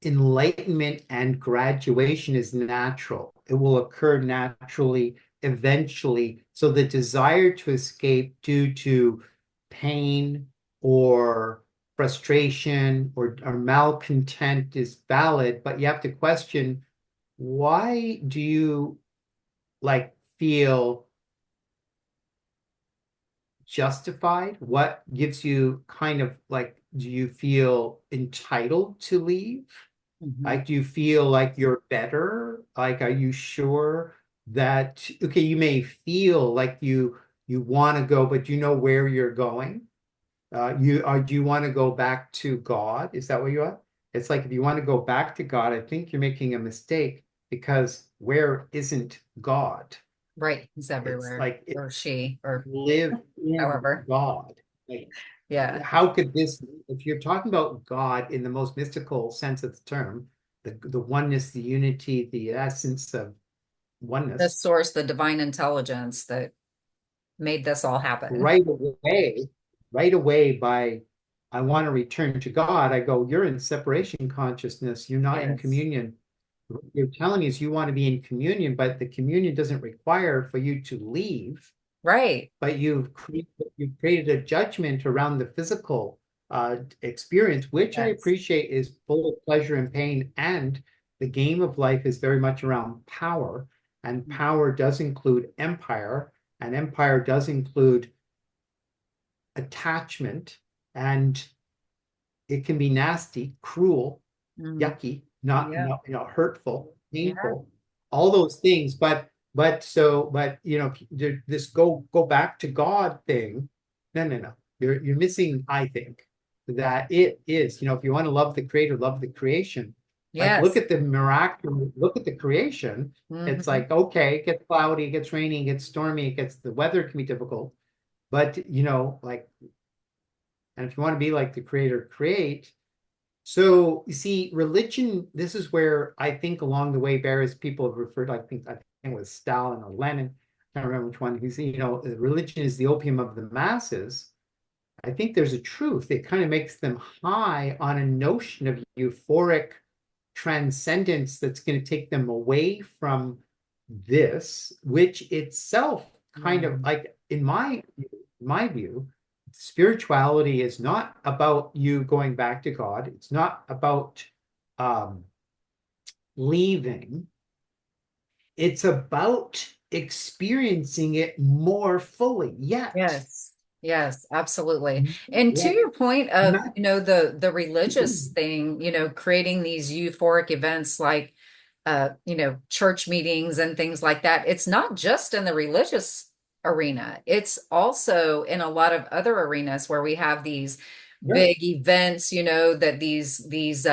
enlightenment and graduation is natural. It will occur naturally, eventually. So the desire to escape due to pain or frustration or malcontent is valid, but you have to question, why do you like feel justified? What gives you kind of like, do you feel entitled to leave? Mhm. Like, do you feel like you're better? Like, are you sure that, okay, you may feel like you want to go, but you know where you're going. Do you want to go back to God? Is that what you are? It's like if you want to go back to God, I think you're making a mistake because where isn't God? Right. He's It's everywhere, like it or she, or live in however. God. Like, Yeah. how could this, if you're talking about God in the most mystical sense of the term, the oneness, the unity, the essence of The oneness, source, the divine intelligence that made this all happen. right away, right away by I want to return to God, I go, you're in separation consciousness, you're not in Yes. communion. What you're telling me is you want to be in communion, but the communion doesn't require for you to leave, Right. but you've created a judgment around the physical experience, which I Yes. appreciate is full of pleasure and pain. And the game of life is very much around power, and power does include empire, and empire does include attachment, and it can be nasty, cruel, Mm. yucky, Yeah. hurtful, Yeah. painful, all those things. But this go back to God thing. No, no, no. You're missing, I think, that it is, if you want to love the creator, love the creation. Like look Yes. at the miracle, look at the creation. It's Hmm. like, okay, it gets cloudy, it gets rainy, it gets stormy, the weather can be difficult. But like, and if you want to be like the creator, create. So you see, religion, this is where I think along the way various people have referred, I think it was Stalin or Lenin, I can't remember which one, who's, religion is the opium of the masses. I think there's a truth. It kind of makes them high on a notion of euphoric transcendence that's going to take them away from this, which itself kind of Yeah. like in my view, spirituality is not about you going back to God. It's not about um, leaving. It's about experiencing it more fully. Yet, Yes. Yes, absolutely. And to yet, your point of, not, the religious thing, creating these euphoric events like church meetings and things like that. It's not just in the religious arena. It's also in a lot of other arenas where we have these right. big events, that these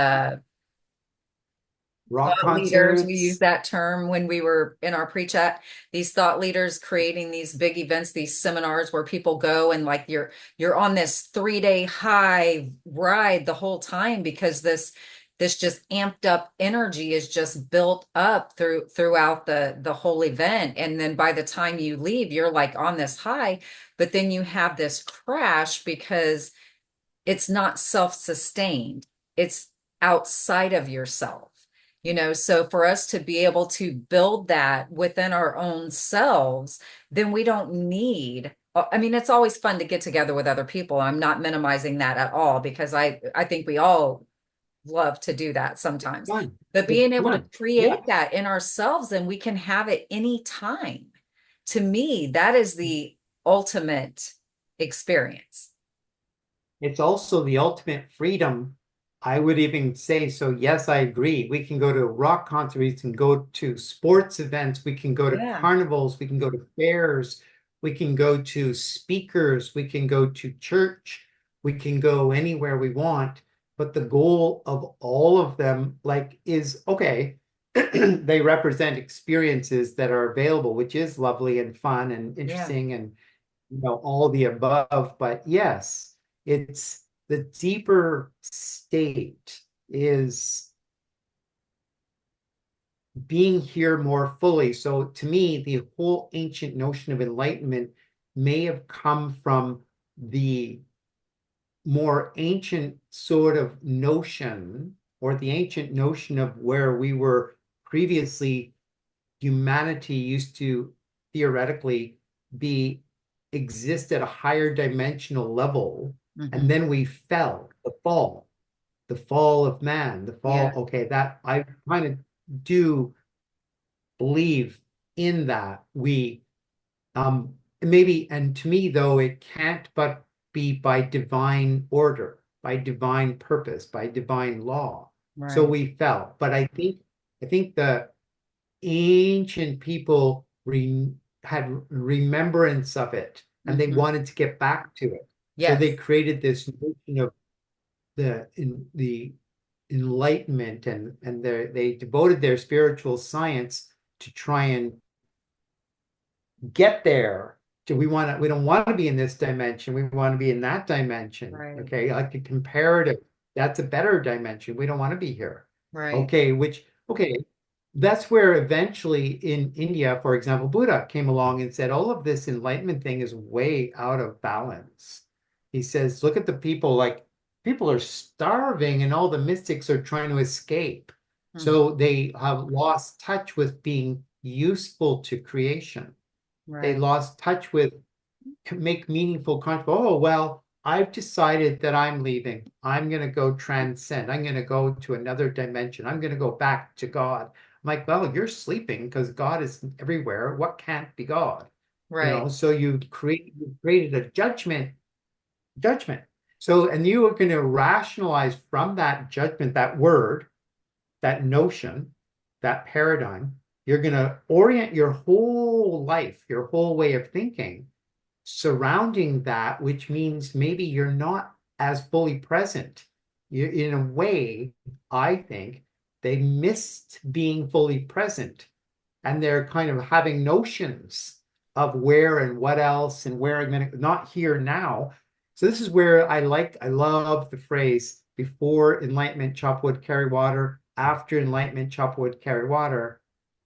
Rock thought leaders, we use concerts. that term when we were in our pre-chat, these thought leaders creating these big events, these seminars where people go and like you're on this 3 day high ride the whole time because this just amped up energy is just built up throughout the whole event. And then by the time you leave, you're like on this high, but then you have this crash because it's not self-sustained. It's outside of yourself. So for us to be able to build that within our own selves, then we don't need, I mean, it's always fun to get together with other people. I'm not minimizing that at all because I think we all love to do that sometimes. Fun. But It's being able to fun. create Yes. that in ourselves and we can have it anytime. To me, that is the ultimate experience. It's also the ultimate freedom. I would even say so. Yes, I agree. We can go to rock concerts, we can go to sports events, we can go to Yeah. carnivals, we can go to fairs, we can go to speakers, we can go to church, we can go anywhere we want. But the goal of all of them, like, is okay. They represent experiences that are available, which is lovely and fun and Yeah. interesting and all the above. But yes, it's the deeper state is being here more fully. So to me, the whole ancient notion of enlightenment may have come from the more ancient sort of notion, or the ancient notion of where we were previously, humanity used to theoretically be exist at a higher dimensional level, and Hmm. then we fell, the fall of man, the Yeah. fall. Okay, that I kind of do believe in that. We maybe, and to me though, it can't but be by divine order, by divine purpose, by divine law. So Right. we fell. But I think the ancient people had remembrance of it, and they Hmm. wanted to get back to it. So they Yes. created this notion of the enlightenment, and they devoted their spiritual science to try and get there. We don't want to be in this dimension. We want to be in that dimension. Right. Okay. Like a comparative, that's a better dimension. We don't want to be here. Right. Okay, that's where eventually in India, for example, Buddha came along and said, all of this enlightenment thing is way out of balance. He says, look at the people, like people are starving and all the mystics are trying to escape. Hmm. So they have lost touch with being useful to creation. They Right. lost touch with make meaningful contribution. Oh, well, I've decided that I'm leaving. I'm going to go transcend. I'm going to go to another dimension. I'm going to go back to God. I'm like, well, you're sleeping because God is everywhere. What can't be God? Right. So you created a judgment. So, and you are going to rationalize from that judgment, that word, that notion, that paradigm. You're going to orient your whole life, your whole way of thinking surrounding that, which means maybe you're not as fully present. In a way, I think they missed being fully present, and they're kind of having notions of where and what else and where I'm going to, not here now. So this is where I love the phrase before enlightenment, chop wood, carry water, after enlightenment, chop wood, carry water.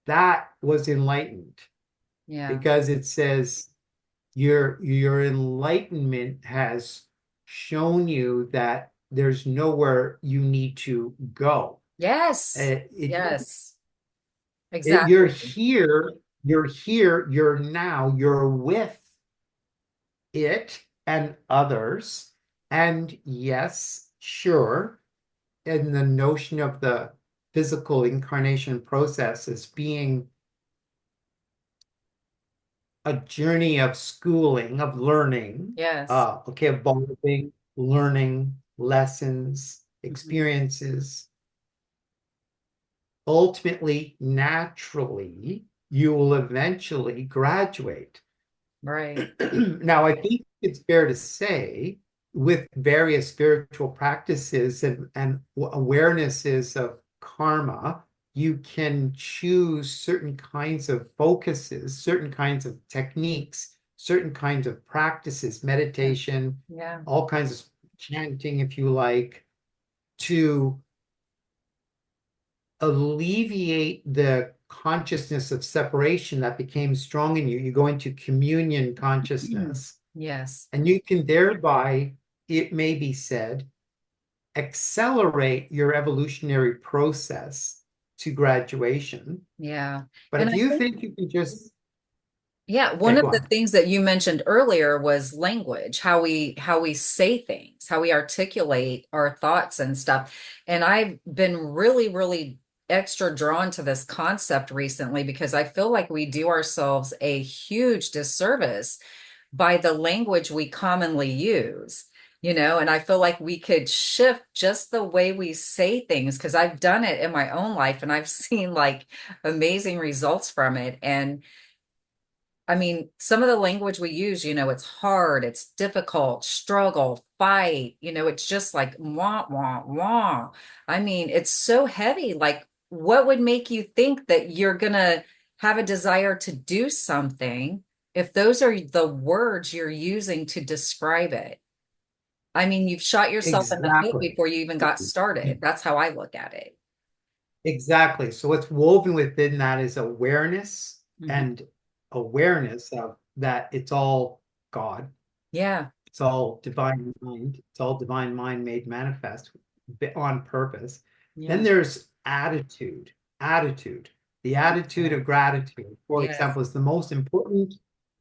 That was enlightened Yeah. because it says your enlightenment has shown you that there's nowhere you need to go. Yes. Uh, it, Yes. it you're Exactly. here, you're now, you're with it and others. And yes, sure, and the notion of the physical incarnation process as being a journey of schooling, of learning, Yes. evolving, learning, lessons, Hmm. experiences. Ultimately, naturally, you will eventually graduate. Right. Now, I think it's fair to say, with various spiritual practices and awarenesses of karma, you can choose certain kinds of focuses, certain kinds of techniques, certain kinds of practices, Yeah. meditation, Yeah. all kinds of chanting, if you like, to alleviate the consciousness of separation that became strong in you. You go into communion consciousness. Yes. And you can thereby, it may be said, accelerate your evolutionary process to graduation. Yeah. But And if I you think, think you can just, yeah, yeah, one of go the on. things that you mentioned earlier was language, how we say things, how we articulate our thoughts and stuff. And I've been really, really extra drawn to this concept recently because I feel like we do ourselves a huge disservice by the language we commonly use. And I feel like we could shift just the way we say things because I've done it in my own life and I've seen like amazing results from it. And I mean, some of the language we use, it's hard, it's difficult, struggle, fight, it's just like wah, wah, wah. I mean, it's so heavy. Like, what would make you think that you're gonna have a desire to do something if those are the words you're using to describe it? I mean, you've shot yourself in the foot Exactly. before you even got started. That's how I look at it. Exactly. So what's woven within that is awareness, Mhm. and awareness of that it's all God. Yeah. It's all divine mind. It's all divine mind made manifest on purpose. Then Yeah. there's attitude. Attitude. The attitude Yeah. of gratitude, for Yes. example, is the most important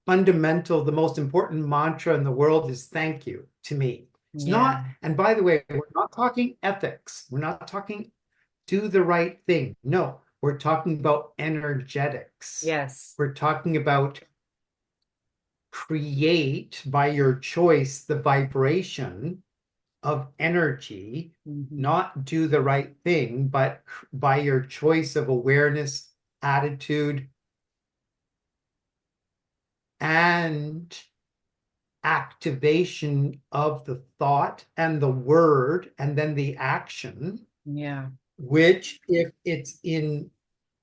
fundamental, the most important mantra in the world is thank you to me. It's Yeah. not, and by the way, we're not talking ethics. We're not talking do the right thing. No, we're talking about energetics. Yes. We're talking about create by your choice the vibration of energy, Hmm. not do the right thing, but by your choice of awareness, attitude, and activation of the thought and the word and then the action, Yeah. which if it's in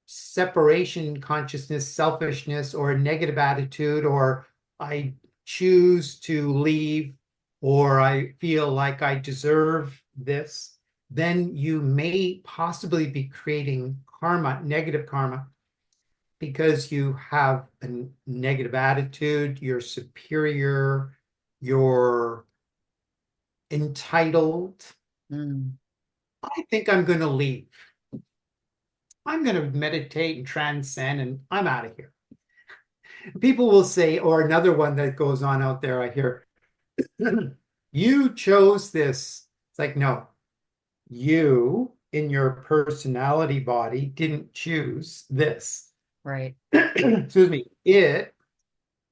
separation consciousness, selfishness, or a negative attitude, or I choose to leave, or I feel like I deserve this, then you may possibly be creating karma, negative karma, because you have a negative attitude, you're superior, you're entitled. Mm. I think I'm going to leave. I'm going to meditate and transcend, and I'm out of here. People will say, or another one that goes on out there, I hear, you chose this. It's like, no, you in your personality body didn't choose this. Right. Excuse me. It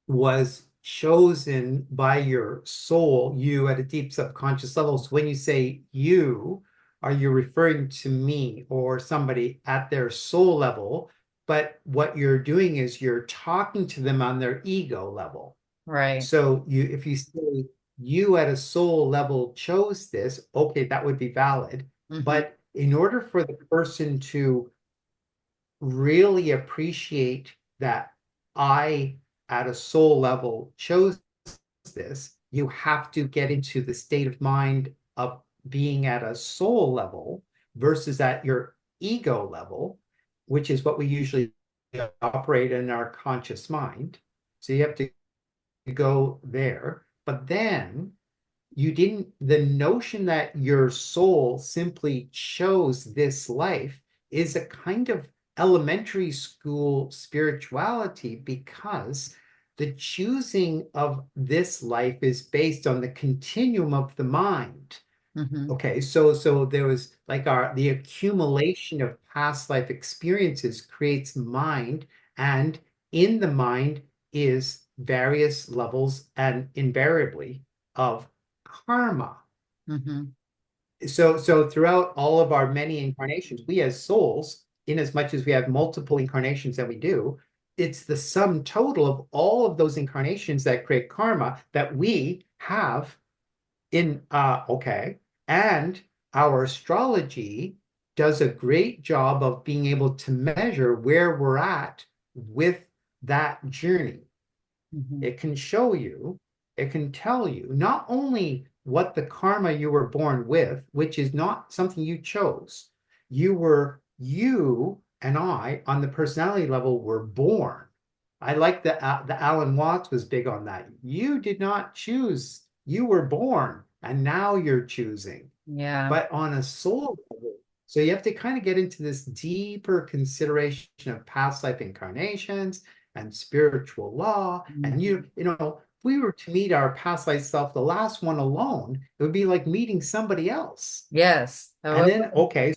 was chosen by your soul, you at a deep subconscious level. So when you say you, are you referring to me or somebody at their soul level? But what you're doing is you're talking to them on their ego level. Right. So if you say you at a soul level chose this, okay, that would be valid. Hmm. But in order for the person to really appreciate that I, at a soul level, chose this, you have to get into the state of mind of being at a soul level versus at your ego level, which is what we usually operate in our conscious mind. So you have to go there. But then you didn't, the notion that your soul simply chose this life is a kind of elementary school spirituality, because the choosing of this life is based on the continuum of the mind. Hmm. Okay, so there was like the accumulation of past life experiences creates mind, and in the mind is various levels and invariably of karma. Hmm. So throughout all of our many incarnations, we as souls, in as much as we have multiple incarnations that we do, it's the sum total of all of those incarnations that create karma that we have in okay. And our astrology does a great job of being able to measure where we're at with that journey. Hmm. It can show you, it can tell you not only what the karma you were born with, which is not something you chose. You and I on the personality level were born. I like the Alan Watts was big on that. You did not choose. You were born, and now you're choosing. Yeah. But on a soul level, so you have to kind of get into this deeper consideration of past life incarnations and spiritual law. And Mhm. if we were to meet our past life self, the last one alone, it would be like meeting somebody else. Yes. And Oh, then, okay,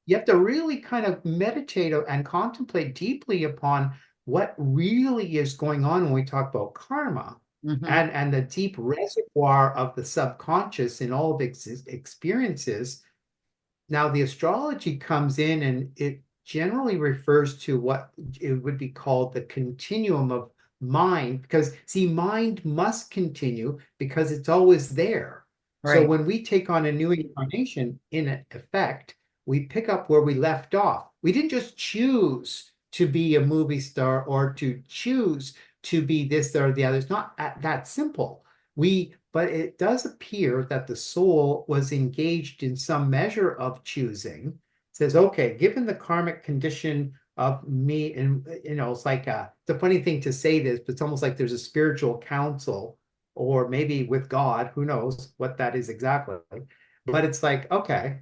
you have to really kind of meditate and contemplate deeply upon what really is going on when we talk about karma, hmm. and the deep reservoir of the subconscious in all of its experiences. Now, the astrology comes in and it generally refers to what it would be called the continuum of mind, because see, mind must continue because it's always there. So Right. when we take on a new incarnation, in effect, we pick up where we left off. We didn't just choose to be a movie star or to choose to be this or the other. It's not that simple. But it does appear that the soul was engaged in some measure of choosing. It says, okay, given the karmic condition of me, and it's like it's a funny thing to say this, but it's almost like there's a spiritual council, or maybe with God, who knows what that is exactly. But it's like, okay,